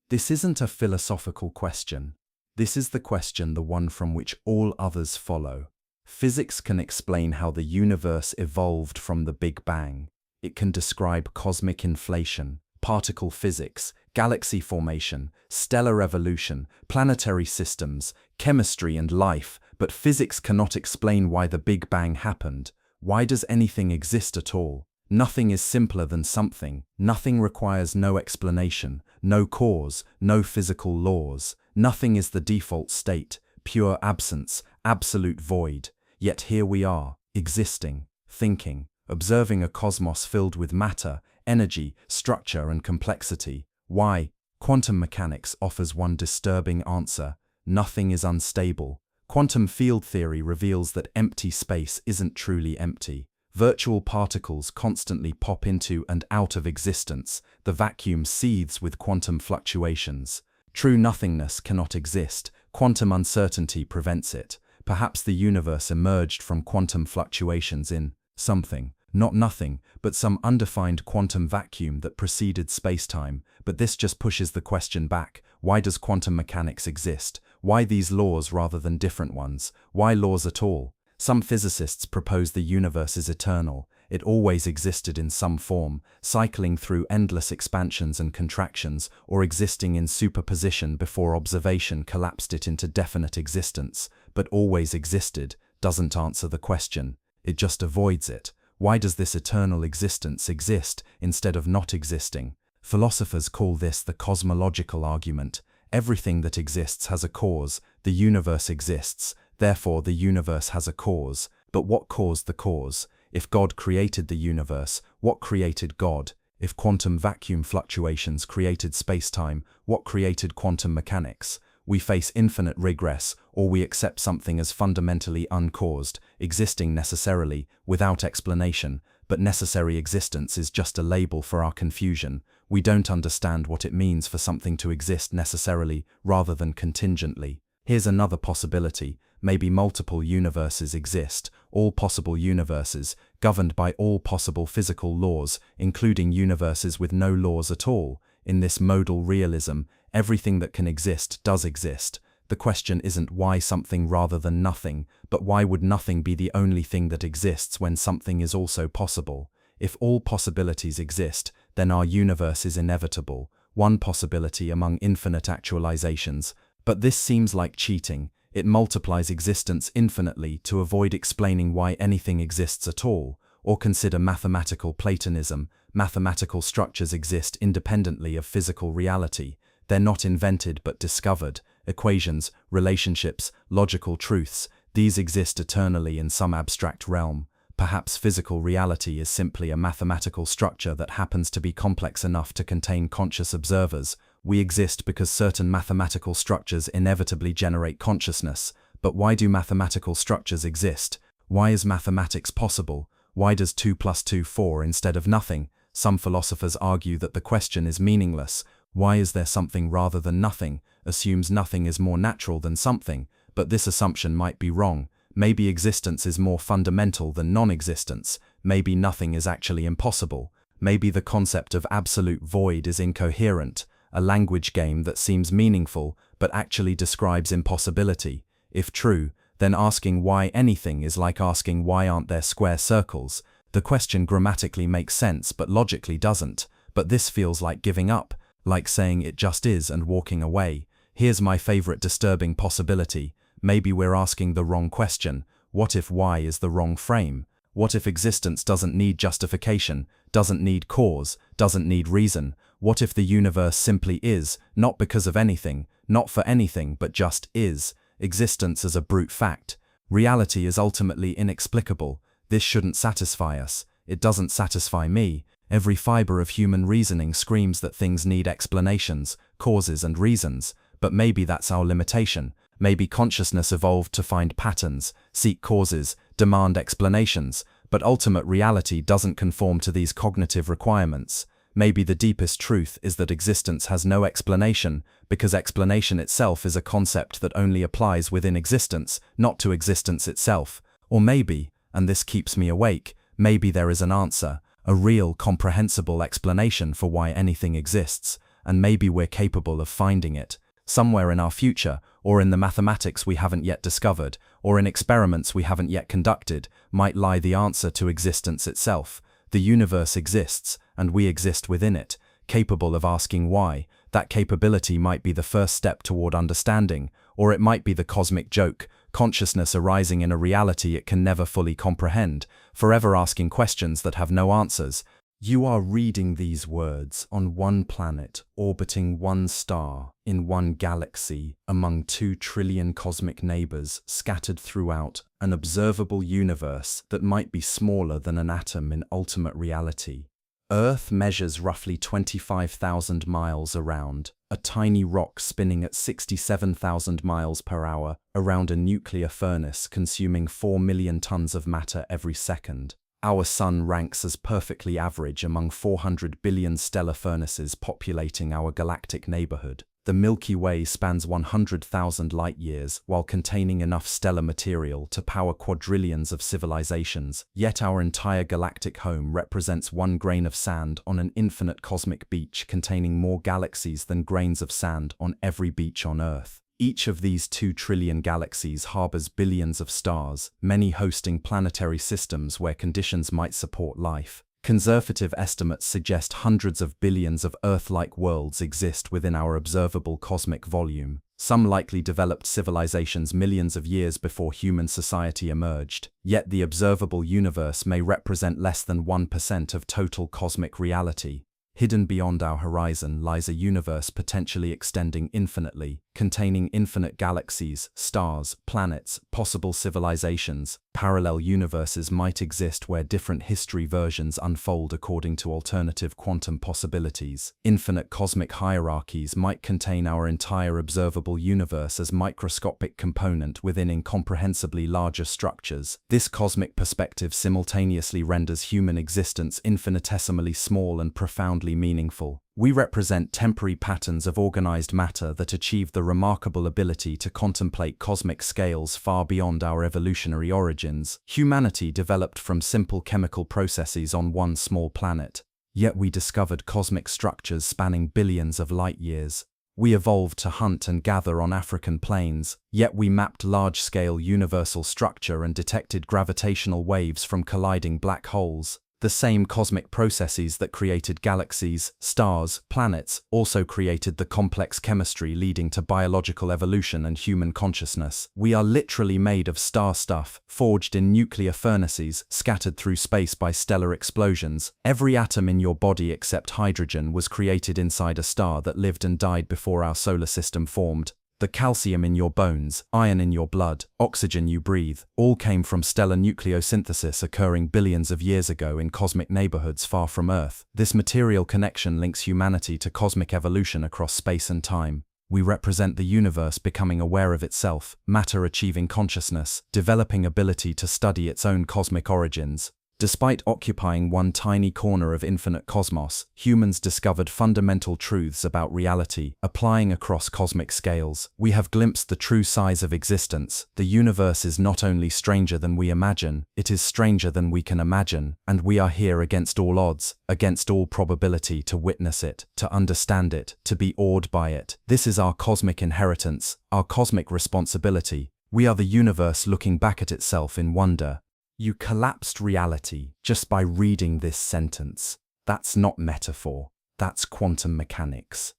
This isn't a philosophical question. This is the question, the one from which all others follow. Physics can explain how the universe evolved from the Big Bang. It can describe cosmic inflation, particle physics, galaxy formation, stellar evolution, planetary systems, chemistry and life, but physics cannot explain why the Big Bang happened. Why does anything exist at all? Nothing is simpler than something. Nothing requires no explanation, no cause, no physical laws. Nothing is the default state, pure absence, absolute void. Yet here we are, existing, thinking, observing a cosmos filled with matter, energy, structure and complexity. Why? Quantum mechanics offers one disturbing answer. Nothing is unstable. Quantum field theory reveals that empty space isn't truly empty. Virtual particles constantly pop into and out of existence. The vacuum seethes with quantum fluctuations. True nothingness cannot exist. Quantum uncertainty prevents it. Perhaps the universe emerged from quantum fluctuations in something. Not nothing, but some undefined quantum vacuum that preceded spacetime. But this just pushes the question back. Why does quantum mechanics exist? Why these laws rather than different ones? Why laws at all? Some physicists propose the universe is eternal. It always existed in some form, cycling through endless expansions and contractions, or existing in superposition before observation collapsed it into definite existence. But always existed doesn't answer the question. It just avoids it. Why does this eternal existence exist instead of not existing? Philosophers call this the cosmological argument. Everything that exists has a cause. The universe exists. Therefore, the universe has a cause. But what caused the cause? If God created the universe, what created God? If quantum vacuum fluctuations created spacetime, what created quantum mechanics? We face infinite regress, or we accept something as fundamentally uncaused, existing necessarily, without explanation. But necessary existence is just a label for our confusion. We don't understand what it means for something to exist necessarily, rather than contingently. Here's another possibility. Maybe multiple universes exist, all possible universes, governed by all possible physical laws, including universes with no laws at all. In this modal realism, everything that can exist does exist. The question isn't why something rather than nothing, but why would nothing be the only thing that exists when something is also possible? If all possibilities exist, then our universe is inevitable, one possibility among infinite actualizations. But this seems like cheating. It multiplies existence infinitely to avoid explaining why anything exists at all. Or consider mathematical Platonism. Mathematical structures exist independently of physical reality. They're not invented but discovered. Equations, relationships, logical truths, these exist eternally in some abstract realm. Perhaps physical reality is simply a mathematical structure that happens to be complex enough to contain conscious observers. We exist because certain mathematical structures inevitably generate consciousness. But why do mathematical structures exist? Why is mathematics possible? Why does 2 + 2 4 instead of nothing? Some philosophers argue that the question is meaningless. Why is there something rather than nothing? Assumes nothing is more natural than something, but this assumption might be wrong. Maybe existence is more fundamental than non-existence. Maybe nothing is actually impossible. Maybe the concept of absolute void is incoherent, a language game that seems meaningful but actually describes impossibility. If true, then asking why anything is like asking why aren't there square circles. The question grammatically makes sense but logically doesn't. But this feels like giving up, like saying it just is and walking away. Here's my favorite disturbing possibility. Maybe we're asking the wrong question. What if why is the wrong frame? What if existence doesn't need justification, doesn't need cause, doesn't need reason? What if the universe simply is, not because of anything, not for anything, but just is? Existence as a brute fact. Reality is ultimately inexplicable. This shouldn't satisfy us. It doesn't satisfy me. Every fiber of human reasoning screams that things need explanations, causes and reasons. But maybe that's our limitation. Maybe consciousness evolved to find patterns, seek causes, demand explanations, but ultimate reality doesn't conform to these cognitive requirements. Maybe the deepest truth is that existence has no explanation, because explanation itself is a concept that only applies within existence, not to existence itself. Or maybe, and this keeps me awake, maybe there is an answer, a real, comprehensible explanation for why anything exists, and maybe we're capable of finding it. Somewhere in our future, or in the mathematics we haven't yet discovered, or in experiments we haven't yet conducted, might lie the answer to existence itself. The universe exists, and we exist within it, capable of asking why. That capability might be the first step toward understanding, or it might be the cosmic joke, consciousness arising in a reality it can never fully comprehend, forever asking questions that have no answers. You are reading these words on one planet, orbiting one star, in one galaxy, among 2 trillion cosmic neighbors scattered throughout an observable universe that might be smaller than an atom in ultimate reality. Earth measures roughly 25,000 miles around, a tiny rock spinning at 67,000 miles per hour around a nuclear furnace consuming 4 million tons of matter every second. Our Sun ranks as perfectly average among 400 billion stellar furnaces populating our galactic neighborhood. The Milky Way spans 100,000 light-years while containing enough stellar material to power quadrillions of civilizations, yet our entire galactic home represents 1 grain of sand on an infinite cosmic beach containing more galaxies than grains of sand on every beach on Earth. Each of these 2 trillion galaxies harbors billions of stars, many hosting planetary systems where conditions might support life. Conservative estimates suggest hundreds of billions of Earth-like worlds exist within our observable cosmic volume. Some likely developed civilizations millions of years before human society emerged. Yet the observable universe may represent less than 1% of total cosmic reality. Hidden beyond our horizon lies a universe potentially extending infinitely, containing infinite galaxies, stars, planets, possible civilizations. Parallel universes might exist where different history versions unfold according to alternative quantum possibilities. Infinite cosmic hierarchies might contain our entire observable universe as microscopic component within incomprehensibly larger structures. This cosmic perspective simultaneously renders human existence infinitesimally small and profoundly meaningful. We represent temporary patterns of organized matter that achieve the remarkable ability to contemplate cosmic scales far beyond our evolutionary origins. Humanity developed from simple chemical processes on one small planet. Yet we discovered cosmic structures spanning billions of light-years. We evolved to hunt and gather on African plains, yet we mapped large-scale universal structure and detected gravitational waves from colliding black holes. The same cosmic processes that created galaxies, stars, planets also created the complex chemistry leading to biological evolution and human consciousness. We are literally made of star stuff, forged in nuclear furnaces, scattered through space by stellar explosions. Every atom in your body except hydrogen was created inside a star that lived and died before our solar system formed. The calcium in your bones, iron in your blood, oxygen you breathe, all came from stellar nucleosynthesis occurring billions of years ago in cosmic neighborhoods far from Earth. This material connection links humanity to cosmic evolution across space and time. We represent the universe becoming aware of itself, matter achieving consciousness, developing ability to study its own cosmic origins. Despite occupying one tiny corner of infinite cosmos, humans discovered fundamental truths about reality, applying across cosmic scales. We have glimpsed the true size of existence. The universe is not only stranger than we imagine, it is stranger than we can imagine, and we are here against all odds, against all probability to witness it, to understand it, to be awed by it. This is our cosmic inheritance, our cosmic responsibility. We are the universe looking back at itself in wonder. You collapsed reality just by reading this sentence. That's not metaphor, that's quantum mechanics.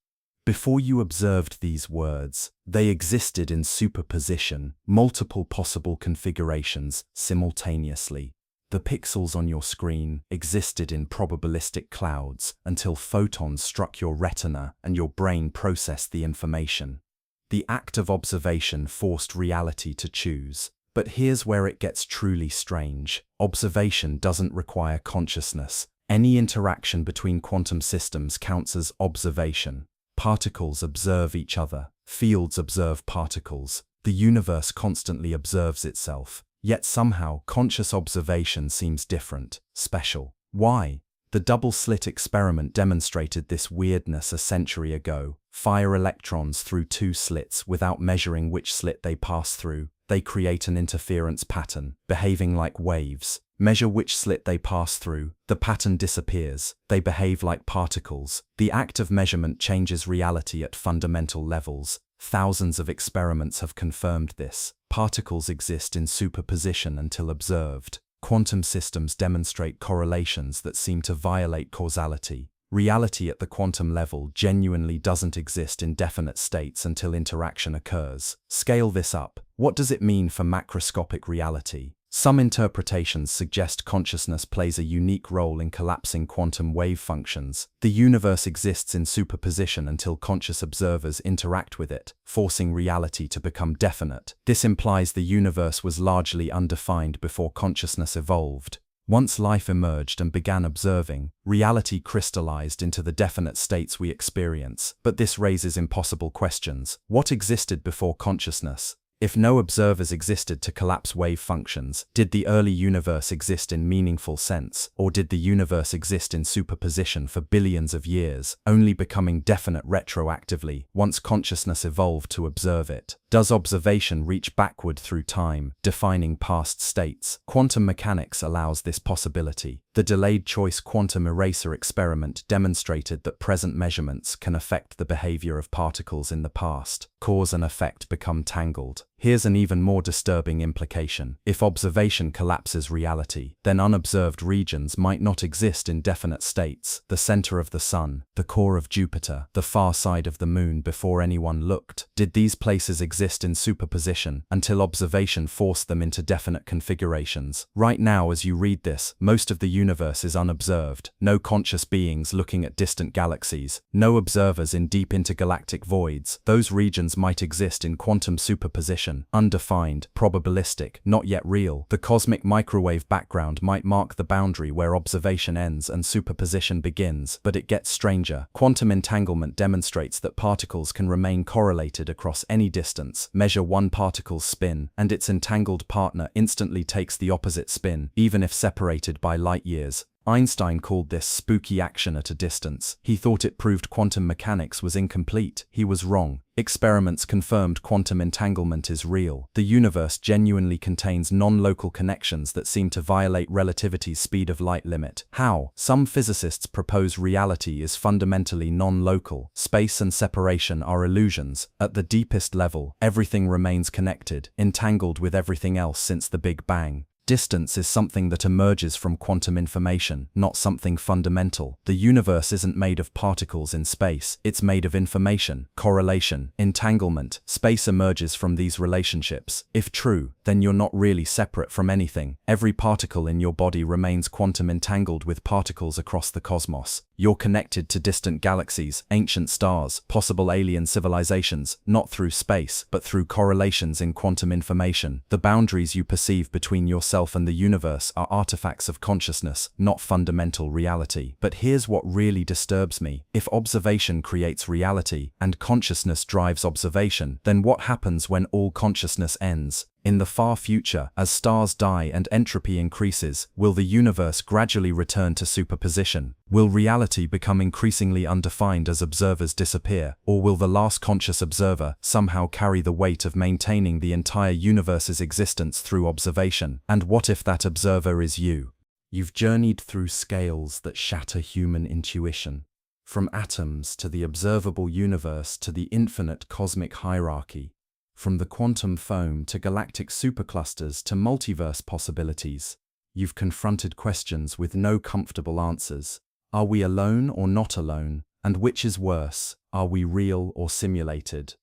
Before you observed these words, they existed in superposition, multiple possible configurations simultaneously. The pixels on your screen existed in probabilistic clouds until photons struck your retina and your brain processed the information. The act of observation forced reality to choose. But here's where it gets truly strange. Observation doesn't require consciousness. Any interaction between quantum systems counts as observation. Particles observe each other. Fields observe particles. The universe constantly observes itself. Yet somehow, conscious observation seems different, special. Why? The double-slit experiment demonstrated this weirdness a century ago. Fire electrons through two slits without measuring which slit they pass through. They create an interference pattern, behaving like waves. Measure which slit they pass through, the pattern disappears. They behave like particles. The act of measurement changes reality at fundamental levels. Thousands of experiments have confirmed this. Particles exist in superposition until observed. Quantum systems demonstrate correlations that seem to violate causality. Reality at the quantum level genuinely doesn't exist in definite states until interaction occurs. Scale this up. What does it mean for macroscopic reality? Some interpretations suggest consciousness plays a unique role in collapsing quantum wave functions. The universe exists in superposition until conscious observers interact with it, forcing reality to become definite. This implies the universe was largely undefined before consciousness evolved. Once life emerged and began observing, reality crystallized into the definite states we experience. But this raises impossible questions. What existed before consciousness? If no observers existed to collapse wave functions, did the early universe exist in meaningful sense, or did the universe exist in superposition for billions of years, only becoming definite retroactively once consciousness evolved to observe it? Does observation reach backward through time, defining past states? Quantum mechanics allows this possibility. The delayed choice quantum eraser experiment demonstrated that present measurements can affect the behavior of particles in the past. Cause and effect become tangled. Here's an even more disturbing implication. If observation collapses reality, then unobserved regions might not exist in definite states. The center of the sun, the core of Jupiter, the far side of the moon before anyone looked. Did these places exist in superposition until observation forced them into definite configurations? Right now, as you read this, most of the universe is unobserved. No conscious beings looking at distant galaxies. No observers in deep intergalactic voids. Those regions might exist in quantum superposition. Undefined, probabilistic, not yet real. The cosmic microwave background might mark the boundary where observation ends and superposition begins, but it gets stranger. Quantum entanglement demonstrates that particles can remain correlated across any distance. Measure one particle's spin, and its entangled partner instantly takes the opposite spin, even if separated by light years. Einstein called this spooky action at a distance. He thought it proved quantum mechanics was incomplete. He was wrong. Experiments confirmed quantum entanglement is real. The universe genuinely contains non-local connections that seem to violate relativity's speed of light limit. How? Some physicists propose reality is fundamentally non-local. Space and separation are illusions. At the deepest level, everything remains connected, entangled with everything else since the Big Bang. Distance is something that emerges from quantum information, not something fundamental. The universe isn't made of particles in space, it's made of information, correlation, entanglement. Space emerges from these relationships. If true, then you're not really separate from anything. Every particle in your body remains quantum entangled with particles across the cosmos. You're connected to distant galaxies, ancient stars, possible alien civilizations, not through space, but through correlations in quantum information. The boundaries you perceive between yourself and the universe are artifacts of consciousness, not fundamental reality. But here's what really disturbs me. If observation creates reality, and consciousness drives observation, then what happens when all consciousness ends? In the far future, as stars die and entropy increases, will the universe gradually return to superposition? Will reality become increasingly undefined as observers disappear? Or will the last conscious observer somehow carry the weight of maintaining the entire universe's existence through observation? And what if that observer is you? You've journeyed through scales that shatter human intuition. From atoms to the observable universe to the infinite cosmic hierarchy. From the quantum foam to galactic superclusters to multiverse possibilities, you've confronted questions with no comfortable answers. Are we alone or not alone? And which is worse, are we real or simulated?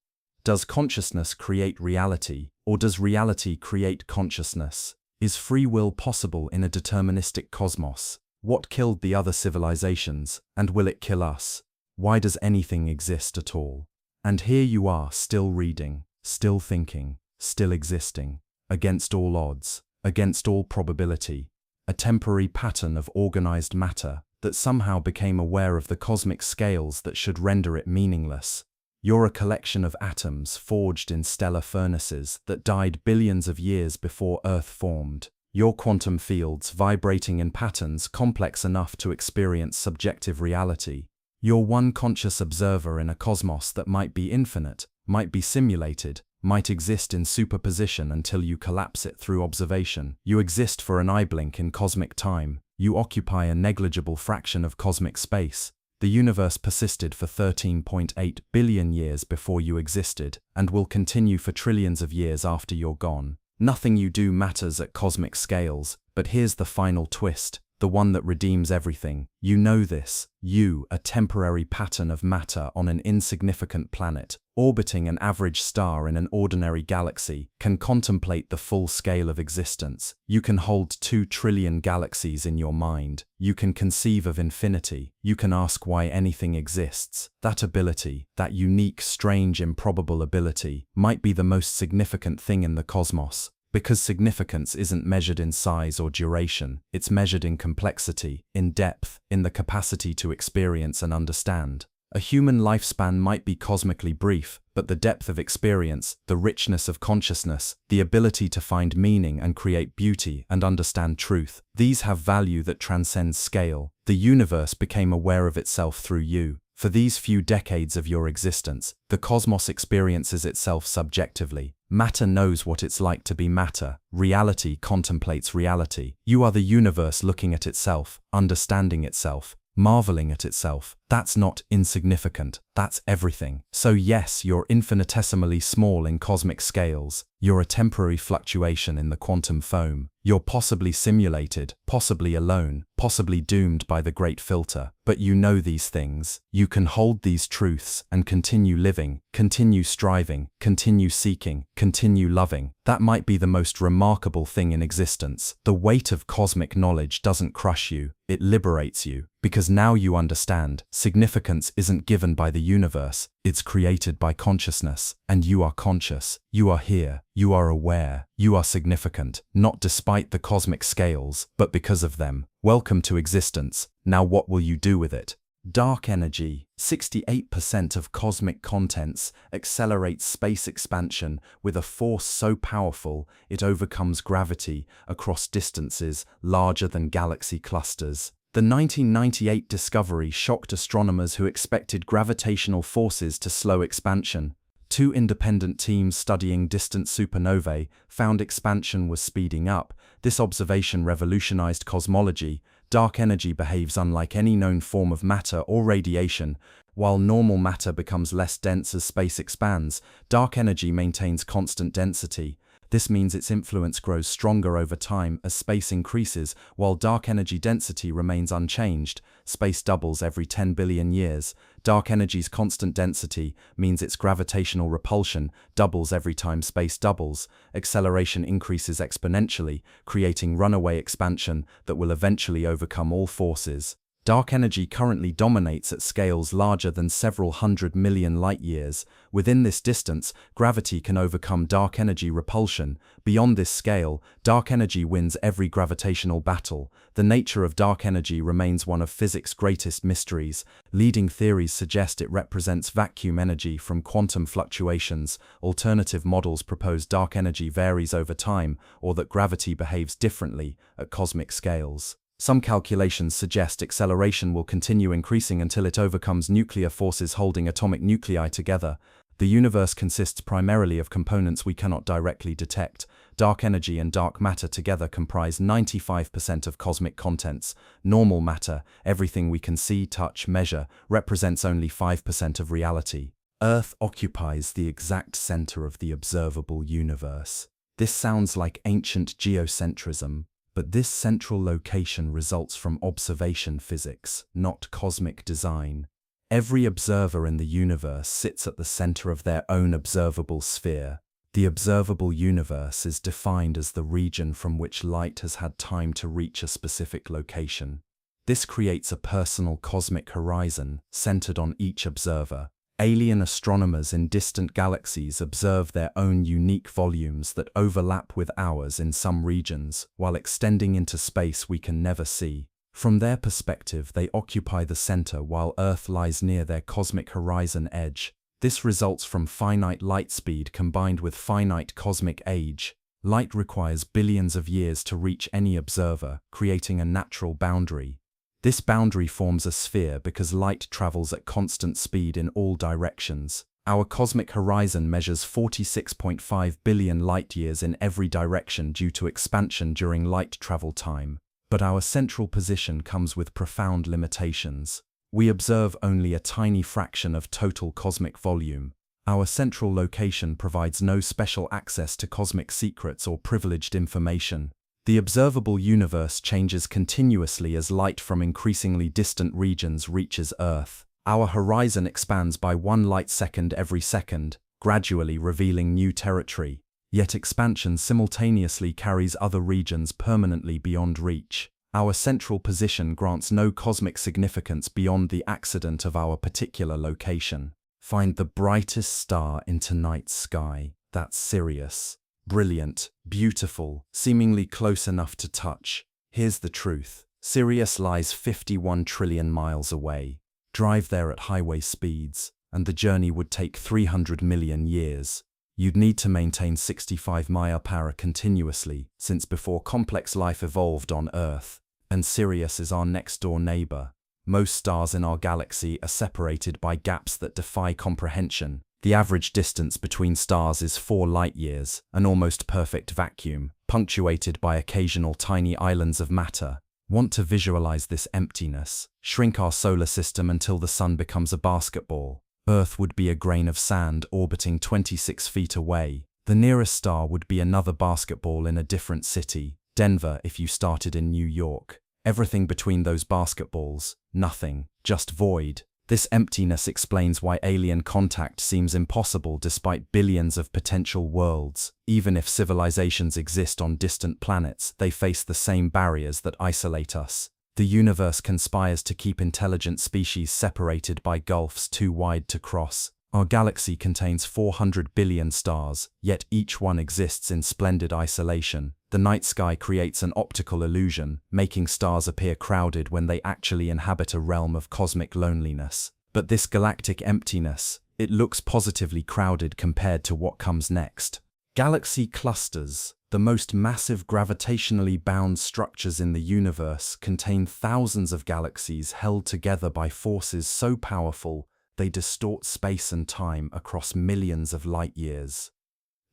Does consciousness create reality, or does reality create consciousness? Is free will possible in a deterministic cosmos? What killed the other civilizations, and will it kill us? Why does anything exist at all? And here you are, still reading. Still thinking, still existing, against all odds, against all probability, a temporary pattern of organized matter that somehow became aware of the cosmic scales that should render it meaningless. You're a collection of atoms forged in stellar furnaces that died billions of years before Earth formed. Your quantum fields vibrating in patterns complex enough to experience subjective reality. You're one conscious observer in a cosmos that might be infinite, might be simulated, might exist in superposition until you collapse it through observation. You exist for an eye blink in cosmic time. You occupy a negligible fraction of cosmic space. The universe persisted for 13.8 billion years before you existed, and will continue for trillions of years after you're gone. Nothing you do matters at cosmic scales, but here's the final twist. The one that redeems everything. You know this. You, a temporary pattern of matter on an insignificant planet, orbiting an average star in an ordinary galaxy, can contemplate the full scale of existence. You can hold 2 trillion galaxies in your mind. You can conceive of infinity. You can ask why anything exists. That ability, that unique, strange, improbable ability, might be the most significant thing in the cosmos. Because significance isn't measured in size or duration, it's measured in complexity, in depth, in the capacity to experience and understand. A human lifespan might be cosmically brief, but the depth of experience, the richness of consciousness, the ability to find meaning and create beauty and understand truth, these have value that transcends scale. The universe became aware of itself through you. For these few decades of your existence, the cosmos experiences itself subjectively. Matter knows what it's like to be matter. Reality contemplates reality. You are the universe looking at itself, understanding itself, marveling at itself. That's not insignificant, that's everything. So yes, you're infinitesimally small in cosmic scales. You're a temporary fluctuation in the quantum foam. You're possibly simulated, possibly alone, possibly doomed by the great filter. But you know these things. You can hold these truths and continue living, continue striving, continue seeking, continue loving. That might be the most remarkable thing in existence. The weight of cosmic knowledge doesn't crush you, it liberates you. Because now you understand, significance isn't given by the universe, it's created by consciousness. And you are conscious, you are here, you are aware, you are significant, not despite the cosmic scales, but because of them. Welcome to existence. Now what will you do with it? Dark energy, 68% of cosmic contents, accelerates space expansion with a force so powerful it overcomes gravity across distances larger than galaxy clusters. The 1998 discovery shocked astronomers who expected gravitational forces to slow expansion. Two independent teams studying distant supernovae found expansion was speeding up. This observation revolutionized cosmology. Dark energy behaves unlike any known form of matter or radiation. While normal matter becomes less dense as space expands, dark energy maintains constant density. This means its influence grows stronger over time as space increases, while dark energy density remains unchanged. Space doubles every 10 billion years. Dark energy's constant density means its gravitational repulsion doubles every time space doubles. Acceleration increases exponentially, creating runaway expansion that will eventually overcome all forces. Dark energy currently dominates at scales larger than several 100 million light-years. Within this distance, gravity can overcome dark energy repulsion. Beyond this scale, dark energy wins every gravitational battle. The nature of dark energy remains one of physics' greatest mysteries. Leading theories suggest it represents vacuum energy from quantum fluctuations. Alternative models propose dark energy varies over time, or that gravity behaves differently at cosmic scales. Some calculations suggest acceleration will continue increasing until it overcomes nuclear forces holding atomic nuclei together. The universe consists primarily of components we cannot directly detect. Dark energy and dark matter together comprise 95% of cosmic contents. Normal matter, everything we can see, touch, measure, represents only 5% of reality. Earth occupies the exact center of the observable universe. This sounds like ancient geocentrism. But this central location results from observation physics, not cosmic design. Every observer in the universe sits at the center of their own observable sphere. The observable universe is defined as the region from which light has had time to reach a specific location. This creates a personal cosmic horizon centered on each observer. Alien astronomers in distant galaxies observe their own unique volumes that overlap with ours in some regions, while extending into space we can never see. From their perspective, they occupy the center while Earth lies near their cosmic horizon edge. This results from finite light speed combined with finite cosmic age. Light requires billions of years to reach any observer, creating a natural boundary. This boundary forms a sphere because light travels at constant speed in all directions. Our cosmic horizon measures 46.5 billion light-years in every direction due to expansion during light travel time. But our central position comes with profound limitations. We observe only a tiny fraction of total cosmic volume. Our central location provides no special access to cosmic secrets or privileged information. The observable universe changes continuously as light from increasingly distant regions reaches Earth. Our horizon expands by 1 light-second every second, gradually revealing new territory. Yet expansion simultaneously carries other regions permanently beyond reach. Our central position grants no cosmic significance beyond the accident of our particular location. Find the brightest star in tonight's sky. That's Sirius. Brilliant, beautiful, seemingly close enough to touch. Here's the truth. Sirius lies 51 trillion miles away. Drive there at highway speeds, and the journey would take 300 million years. You'd need to maintain 65 mph continuously, since before complex life evolved on Earth. And Sirius is our next-door neighbor. Most stars in our galaxy are separated by gaps that defy comprehension. The average distance between stars is 4 light-years, an almost perfect vacuum, punctuated by occasional tiny islands of matter. Want to visualize this emptiness? Shrink our solar system until the sun becomes a basketball. Earth would be a grain of sand orbiting 26 feet away. The nearest star would be another basketball in a different city, Denver if you started in New York. Everything between those basketballs, nothing, just void. This emptiness explains why alien contact seems impossible despite billions of potential worlds. Even if civilizations exist on distant planets, they face the same barriers that isolate us. The universe conspires to keep intelligent species separated by gulfs too wide to cross. Our galaxy contains 400 billion stars, yet each one exists in splendid isolation. The night sky creates an optical illusion, making stars appear crowded when they actually inhabit a realm of cosmic loneliness. But this galactic emptiness, it looks positively crowded compared to what comes next. Galaxy clusters, the most massive gravitationally bound structures in the universe, contain thousands of galaxies held together by forces so powerful they distort space and time across millions of light-years.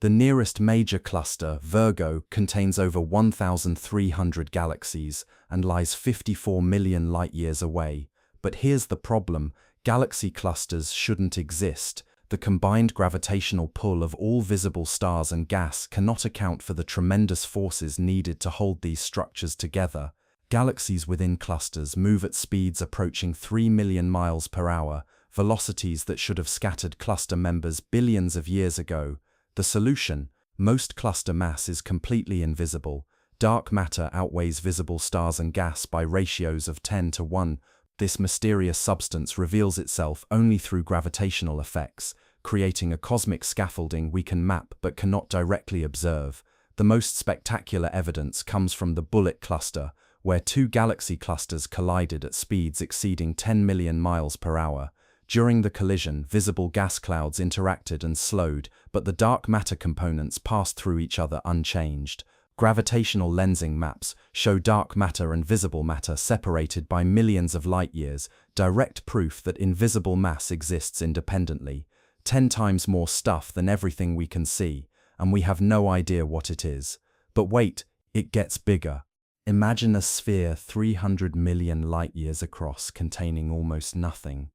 The nearest major cluster, Virgo, contains over 1,300 galaxies and lies 54 million light-years away. But here's the problem: galaxy clusters shouldn't exist. The combined gravitational pull of all visible stars and gas cannot account for the tremendous forces needed to hold these structures together. Galaxies within clusters move at speeds approaching 3 million miles per hour, velocities that should have scattered cluster members billions of years ago. The solution: most cluster mass is completely invisible. Dark matter outweighs visible stars and gas by ratios of 10 to 1. This mysterious substance reveals itself only through gravitational effects, creating a cosmic scaffolding we can map but cannot directly observe. The most spectacular evidence comes from the Bullet cluster, where two galaxy clusters collided at speeds exceeding 10 million miles per hour. During the collision, visible gas clouds interacted and slowed, but the dark matter components passed through each other unchanged. Gravitational lensing maps show dark matter and visible matter separated by millions of light-years, direct proof that invisible mass exists independently. 10 times more stuff than everything we can see, and we have no idea what it is. But wait, it gets bigger. Imagine a sphere 300 million light-years across containing almost nothing.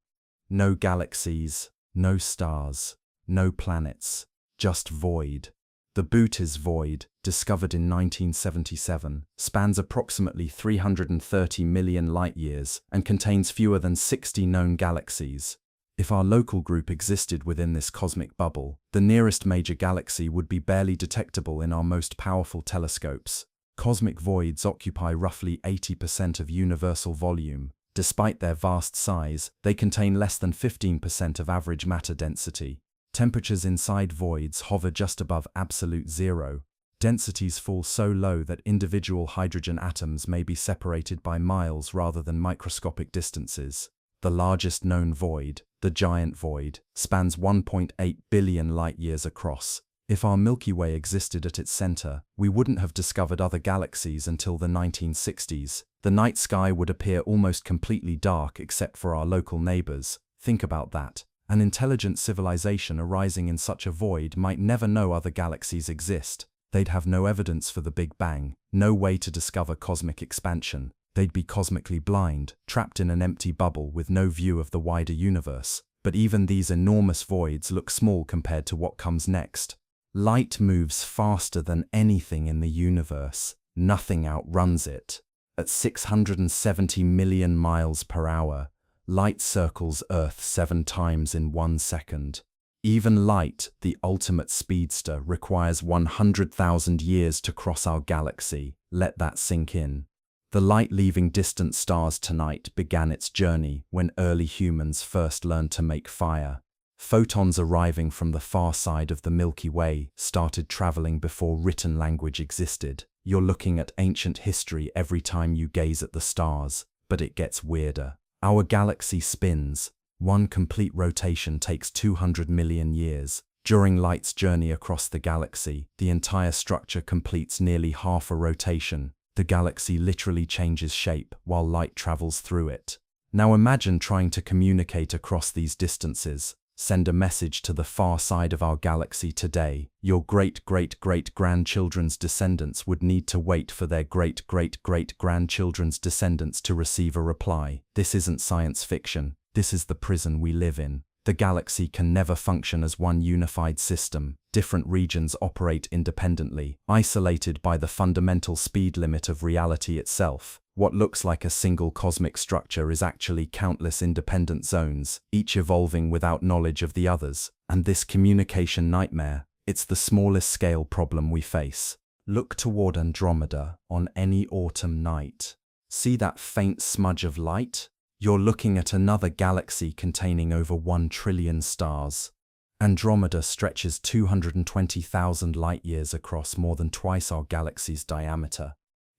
No galaxies, no stars, no planets, just void. The Boot is void, discovered in 1977, spans approximately 330 million light-years and contains fewer than 60 known galaxies. If our local group existed within this cosmic bubble, the nearest major galaxy would be barely detectable in our most powerful telescopes. Cosmic voids occupy roughly 80% of universal volume. Despite their vast size, they contain less than 15% of average matter density. Temperatures inside voids hover just above absolute zero. Densities fall so low that individual hydrogen atoms may be separated by miles rather than microscopic distances. The largest known void, the Giant Void, spans 1.8 billion light-years across. If our Milky Way existed at its center, we wouldn't have discovered other galaxies until the 1960s. The night sky would appear almost completely dark except for our local neighbors. Think about that. An intelligent civilization arising in such a void might never know other galaxies exist. They'd have no evidence for the Big Bang, no way to discover cosmic expansion. They'd be cosmically blind, trapped in an empty bubble with no view of the wider universe. But even these enormous voids look small compared to what comes next. Light moves faster than anything in the universe. Nothing outruns it. At 670 million miles per hour, light circles Earth 7 times in 1 second. Even light, the ultimate speedster, requires 100,000 years to cross our galaxy. Let that sink in. The light leaving distant stars tonight began its journey when early humans first learned to make fire. Photons arriving from the far side of the Milky Way started traveling before written language existed. You're looking at ancient history every time you gaze at the stars, but it gets weirder. Our galaxy spins. One complete rotation takes 200 million years. During light's journey across the galaxy, the entire structure completes nearly half a rotation. The galaxy literally changes shape while light travels through it. Now imagine trying to communicate across these distances. Send a message to the far side of our galaxy today. Your great-great-great-grandchildren's descendants would need to wait for their great-great-great-grandchildren's descendants to receive a reply. This isn't science fiction. This is the prison we live in. The galaxy can never function as one unified system. Different regions operate independently, isolated by the fundamental speed limit of reality itself. What looks like a single cosmic structure is actually countless independent zones, each evolving without knowledge of the others. And this communication nightmare, it's the smallest scale problem we face. Look toward Andromeda on any autumn night. See that faint smudge of light? You're looking at another galaxy containing over 1 trillion stars. Andromeda stretches 220,000 light-years across, more than twice our galaxy's diameter.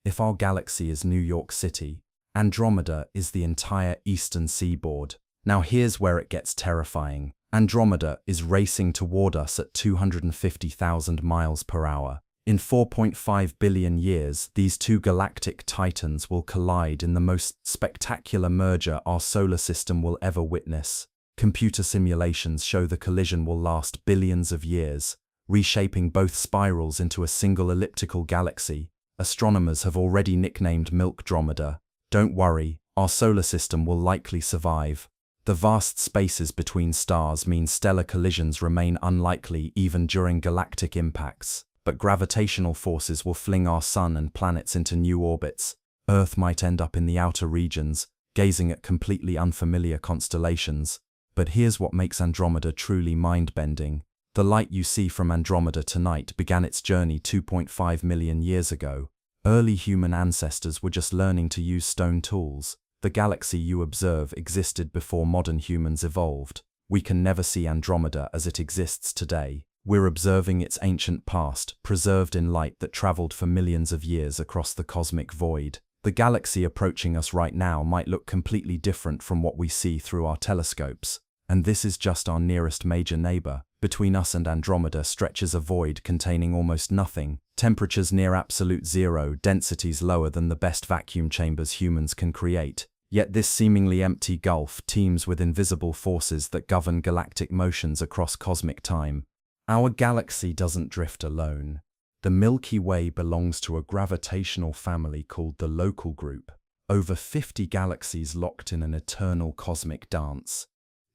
If our galaxy is New York City, Andromeda is the entire eastern seaboard. Now here's where it gets terrifying. Andromeda is racing toward us at 250,000 miles per hour. In 4.5 billion years, these two galactic titans will collide in the most spectacular merger our solar system will ever witness. Computer simulations show the collision will last billions of years, reshaping both spirals into a single elliptical galaxy. Astronomers have already nicknamed Milkdromeda. Don't worry, our solar system will likely survive. The vast spaces between stars mean stellar collisions remain unlikely even during galactic impacts. But gravitational forces will fling our sun and planets into new orbits. Earth might end up in the outer regions, gazing at completely unfamiliar constellations. But here's what makes Andromeda truly mind-bending. The light you see from Andromeda tonight began its journey 2.5 million years ago. Early human ancestors were just learning to use stone tools. The galaxy you observe existed before modern humans evolved. We can never see Andromeda as it exists today. We're observing its ancient past, preserved in light that traveled for millions of years across the cosmic void. The galaxy approaching us right now might look completely different from what we see through our telescopes. And this is just our nearest major neighbor. Between us and Andromeda stretches a void containing almost nothing, temperatures near absolute zero, densities lower than the best vacuum chambers humans can create. Yet this seemingly empty gulf teems with invisible forces that govern galactic motions across cosmic time. Our galaxy doesn't drift alone. The Milky Way belongs to a gravitational family called the Local Group, over 50 galaxies locked in an eternal cosmic dance.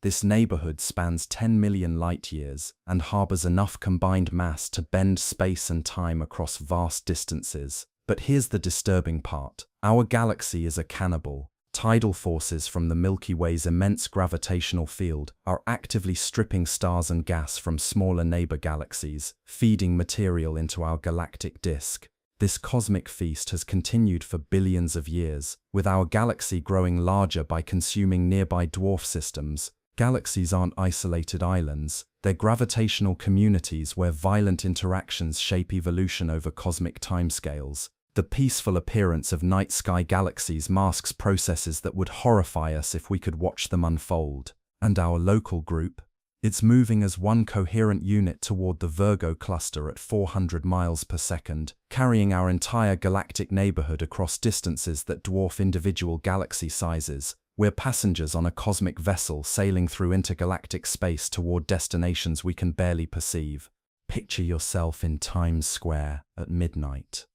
This neighborhood spans 10 million light-years and harbors enough combined mass to bend space and time across vast distances. But here's the disturbing part. Our galaxy is a cannibal. Tidal forces from the Milky Way's immense gravitational field are actively stripping stars and gas from smaller neighbor galaxies, feeding material into our galactic disk. This cosmic feast has continued for billions of years, with our galaxy growing larger by consuming nearby dwarf systems. Galaxies aren't isolated islands, they're gravitational communities where violent interactions shape evolution over cosmic timescales. The peaceful appearance of night sky galaxies masks processes that would horrify us if we could watch them unfold. And our Local Group? It's moving as one coherent unit toward the Virgo cluster at 400 miles per second, carrying our entire galactic neighborhood across distances that dwarf individual galaxy sizes. We're passengers on a cosmic vessel sailing through intergalactic space toward destinations we can barely perceive. Picture yourself in Times Square at midnight.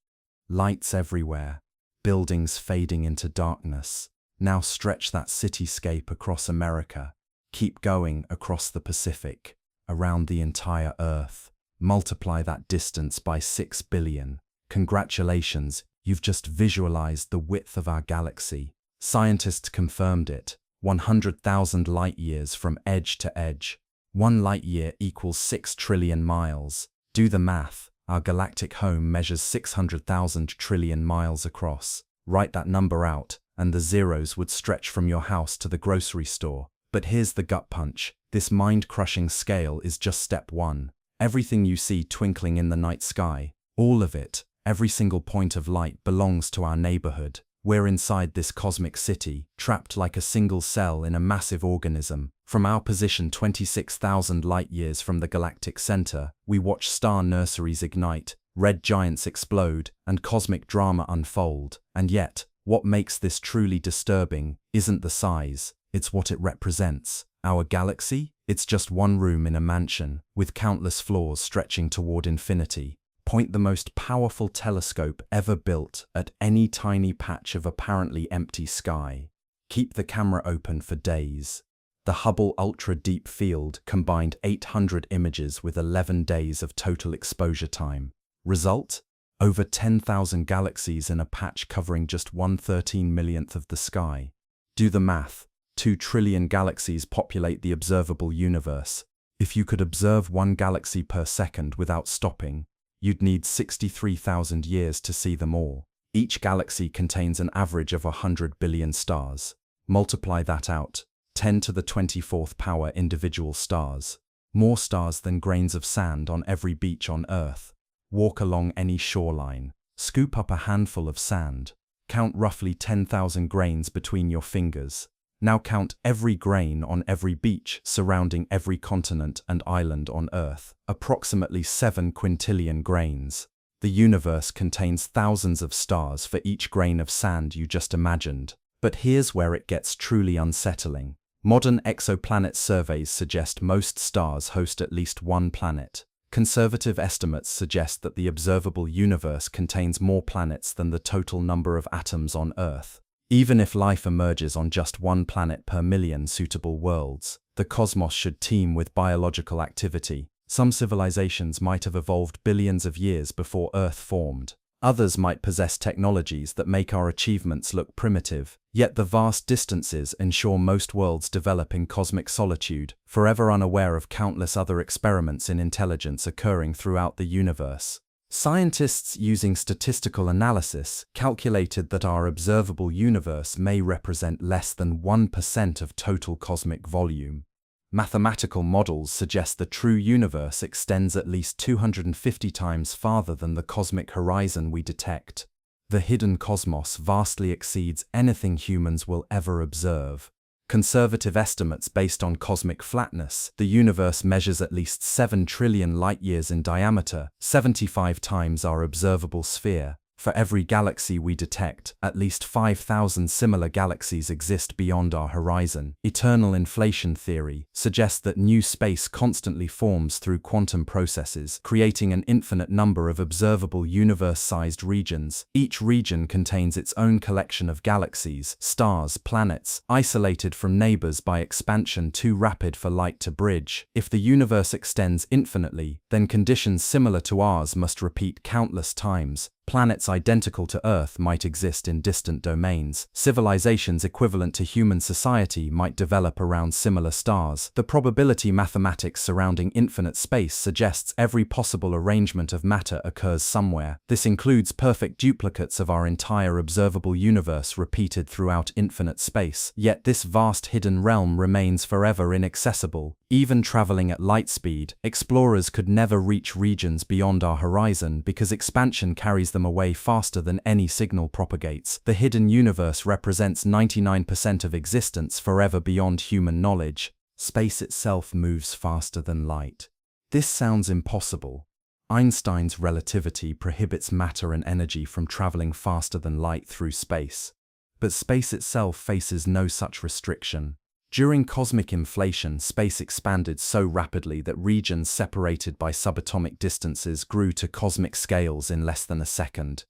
Lights everywhere, buildings fading into darkness. Now stretch that cityscape across America. Keep going across the Pacific, around the entire Earth. Multiply that distance by 6 billion. Congratulations, you've just visualized the width of our galaxy. Scientists confirmed it. 100,000 light-years from edge to edge. 1 light-year equals 6 trillion miles. Do the math. Our galactic home measures 600,000 trillion miles across. Write that number out, and the zeros would stretch from your house to the grocery store. But here's the gut punch. This mind-crushing scale is just step one. Everything you see twinkling in the night sky, all of it, every single point of light belongs to our neighborhood. We're inside this cosmic city, trapped like a single cell in a massive organism. From our position 26,000 light-years from the galactic center, we watch star nurseries ignite, red giants explode, and cosmic drama unfold. And yet, what makes this truly disturbing isn't the size, it's what it represents. Our galaxy? It's just one room in a mansion, with countless floors stretching toward infinity. Point the most powerful telescope ever built at any tiny patch of apparently empty sky. Keep the camera open for days. The Hubble Ultra Deep Field combined 800 images with 11 days of total exposure time. Result? Over 10,000 galaxies in a patch covering just 1/13 millionth of the sky. Do the math. 2 trillion galaxies populate the observable universe. If you could observe one galaxy per second without stopping, you'd need 63,000 years to see them all. Each galaxy contains an average of 100 billion stars. Multiply that out, 10 to the 24th power individual stars. More stars than grains of sand on every beach on Earth. Walk along any shoreline. Scoop up a handful of sand. Count roughly 10,000 grains between your fingers. Now count every grain on every beach surrounding every continent and island on Earth. Approximately 7 quintillion grains. The universe contains thousands of stars for each grain of sand you just imagined. But here's where it gets truly unsettling. Modern exoplanet surveys suggest most stars host at least one planet. Conservative estimates suggest that the observable universe contains more planets than the total number of atoms on Earth. Even if life emerges on just one planet per million suitable worlds, the cosmos should teem with biological activity. Some civilizations might have evolved billions of years before Earth formed. Others might possess technologies that make our achievements look primitive. Yet the vast distances ensure most worlds develop in cosmic solitude, forever unaware of countless other experiments in intelligence occurring throughout the universe. Scientists using statistical analysis calculated that our observable universe may represent less than 1% of total cosmic volume. Mathematical models suggest the true universe extends at least 250 times farther than the cosmic horizon we detect. The hidden cosmos vastly exceeds anything humans will ever observe. Conservative estimates based on cosmic flatness, the universe measures at least 7 trillion light-years in diameter, 75 times our observable sphere. For every galaxy we detect, at least 5,000 similar galaxies exist beyond our horizon. Eternal inflation theory suggests that new space constantly forms through quantum processes, creating an infinite number of observable universe-sized regions. Each region contains its own collection of galaxies, stars, planets, isolated from neighbors by expansion too rapid for light to bridge. If the universe extends infinitely, then conditions similar to ours must repeat countless times. Planets identical to Earth might exist in distant domains. Civilizations equivalent to human society might develop around similar stars. The probability mathematics surrounding infinite space suggests every possible arrangement of matter occurs somewhere. This includes perfect duplicates of our entire observable universe repeated throughout infinite space. Yet this vast hidden realm remains forever inaccessible. Even traveling at light speed, explorers could never reach regions beyond our horizon because expansion carries them away faster than any signal propagates. The hidden universe represents 99% of existence forever beyond human knowledge. Space itself moves faster than light. This sounds impossible. Einstein's relativity prohibits matter and energy from traveling faster than light through space. But space itself faces no such restriction. During cosmic inflation, space expanded so rapidly that regions separated by subatomic distances grew to cosmic scales in less than a second.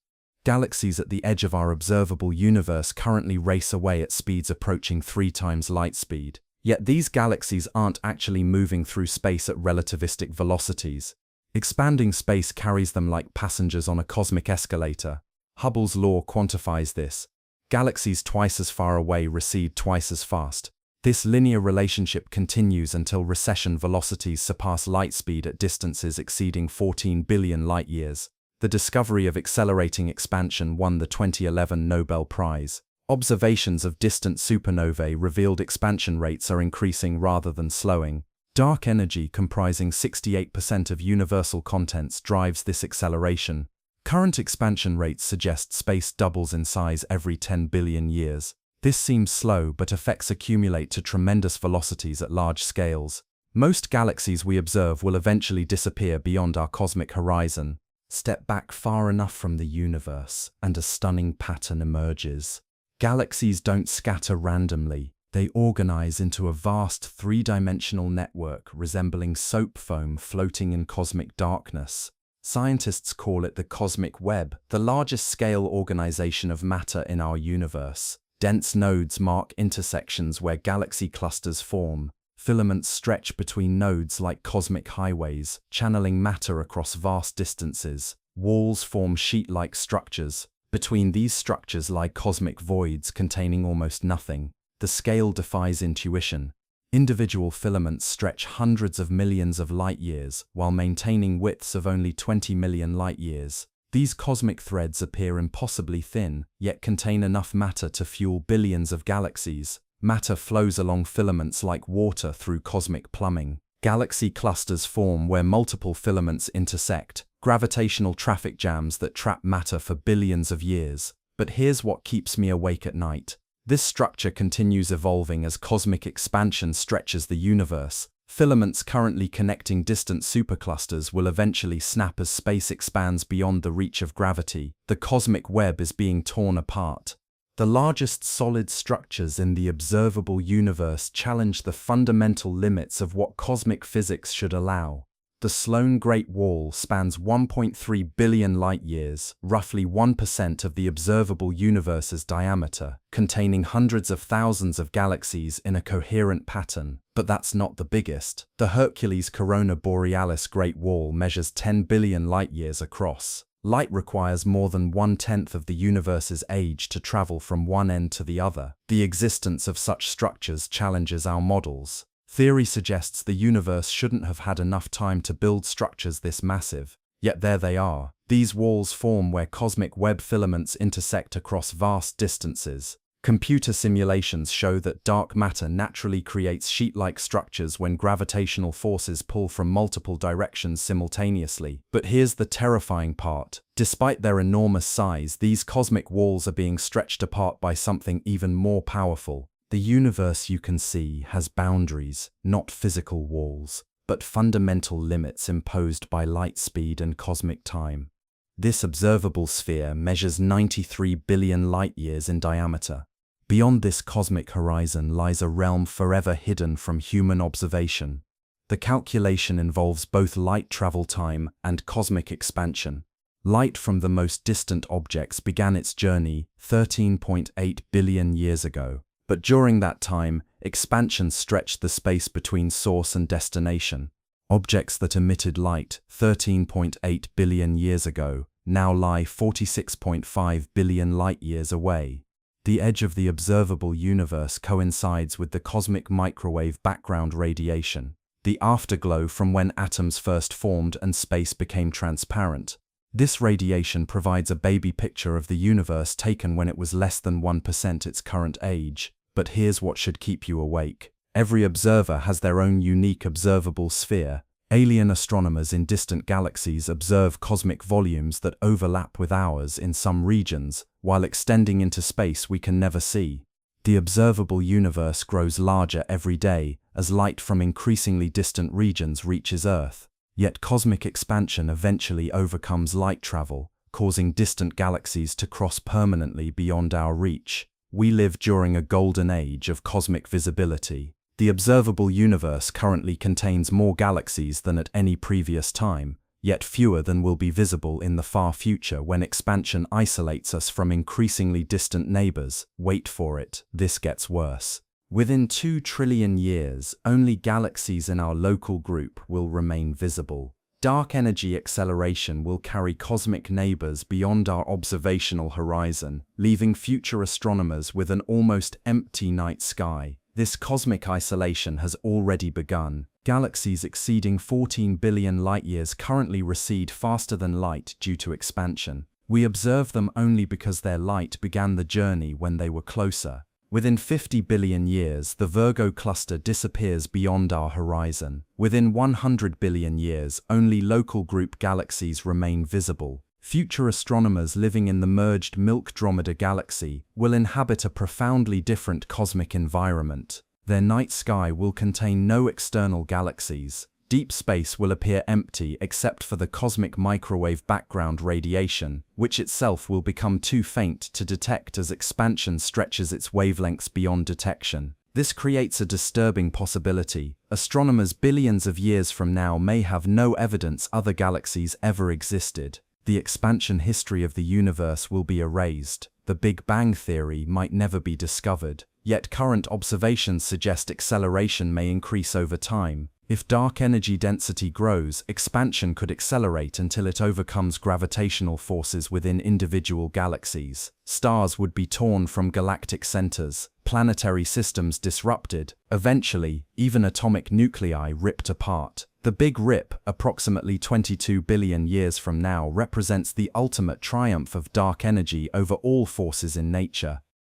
Galaxies at the edge of our observable universe currently race away at speeds approaching 3 times light speed. Yet these galaxies aren't actually moving through space at relativistic velocities. Expanding space carries them like passengers on a cosmic escalator. Hubble's law quantifies this. Galaxies twice as far away recede twice as fast. This linear relationship continues until recession velocities surpass light speed at distances exceeding 14 billion light-years. The discovery of accelerating expansion won the 2011 Nobel Prize. Observations of distant supernovae revealed expansion rates are increasing rather than slowing. Dark energy, comprising 68% of universal contents, drives this acceleration. Current expansion rates suggest space doubles in size every 10 billion years. This seems slow, but effects accumulate to tremendous velocities at large scales. Most galaxies we observe will eventually disappear beyond our cosmic horizon. Step back far enough from the universe, and a stunning pattern emerges. Galaxies don't scatter randomly. They organize into a vast three-dimensional network resembling soap foam floating in cosmic darkness. Scientists call it the cosmic web, the largest scale organization of matter in our universe. Dense nodes mark intersections where galaxy clusters form. Filaments stretch between nodes like cosmic highways, channeling matter across vast distances. Walls form sheet-like structures. Between these structures lie cosmic voids containing almost nothing. The scale defies intuition. Individual filaments stretch hundreds of millions of light-years while maintaining widths of only 20 million light-years. These cosmic threads appear impossibly thin, yet contain enough matter to fuel billions of galaxies. Matter flows along filaments like water through cosmic plumbing. Galaxy clusters form where multiple filaments intersect, gravitational traffic jams that trap matter for billions of years. But here's what keeps me awake at night. This structure continues evolving as cosmic expansion stretches the universe. Filaments currently connecting distant superclusters will eventually snap as space expands beyond the reach of gravity. The cosmic web is being torn apart. The largest solid structures in the observable universe challenge the fundamental limits of what cosmic physics should allow. The Sloan Great Wall spans 1.3 billion light-years, roughly 1% of the observable universe's diameter, containing hundreds of thousands of galaxies in a coherent pattern. But that's not the biggest. The Hercules Corona Borealis Great Wall measures 10 billion light-years across. Light requires more than 1/10 of the universe's age to travel from one end to the other. The existence of such structures challenges our models. Theory suggests the universe shouldn't have had enough time to build structures this massive. Yet there they are. These walls form where cosmic web filaments intersect across vast distances. Computer simulations show that dark matter naturally creates sheet-like structures when gravitational forces pull from multiple directions simultaneously. But here's the terrifying part. Despite their enormous size, these cosmic walls are being stretched apart by something even more powerful. The universe you can see has boundaries, not physical walls, but fundamental limits imposed by light speed and cosmic time. This observable sphere measures 93 billion light-years in diameter. Beyond this cosmic horizon lies a realm forever hidden from human observation. The calculation involves both light travel time and cosmic expansion. Light from the most distant objects began its journey 13.8 billion years ago. But during that time, expansion stretched the space between source and destination. Objects that emitted light 13.8 billion years ago now lie 46.5 billion light-years away. The edge of the observable universe coincides with the cosmic microwave background radiation, the afterglow from when atoms first formed and space became transparent. This radiation provides a baby picture of the universe taken when it was less than 1% its current age. But here's what should keep you awake. Every observer has their own unique observable sphere. Alien astronomers in distant galaxies observe cosmic volumes that overlap with ours in some regions, while extending into space we can never see. The observable universe grows larger every day as light from increasingly distant regions reaches Earth. Yet cosmic expansion eventually overcomes light travel, causing distant galaxies to cross permanently beyond our reach. We live during a golden age of cosmic visibility. The observable universe currently contains more galaxies than at any previous time, yet fewer than will be visible in the far future when expansion isolates us from increasingly distant neighbors. Wait for it, this gets worse. Within 2 trillion years, only galaxies in our local group will remain visible. Dark energy acceleration will carry cosmic neighbors beyond our observational horizon, leaving future astronomers with an almost empty night sky. This cosmic isolation has already begun. Galaxies exceeding 14 billion light-years currently recede faster than light due to expansion. We observe them only because their light began the journey when they were closer. Within 50 billion years, the Virgo cluster disappears beyond our horizon. Within 100 billion years, only local group galaxies remain visible. Future astronomers living in the merged Milk-Dromedar galaxy will inhabit a profoundly different cosmic environment. Their night sky will contain no external galaxies. Deep space will appear empty except for the cosmic microwave background radiation, which itself will become too faint to detect as expansion stretches its wavelengths beyond detection. This creates a disturbing possibility. Astronomers billions of years from now may have no evidence other galaxies ever existed. The expansion history of the universe will be erased. The Big Bang theory might never be discovered. Yet current observations suggest acceleration may increase over time. If dark energy density grows, expansion could accelerate until it overcomes gravitational forces within individual galaxies. Stars would be torn from galactic centers, planetary systems disrupted, eventually, even atomic nuclei ripped apart. The Big Rip, approximately 22 billion years from now, represents the ultimate triumph of dark energy over all forces in nature.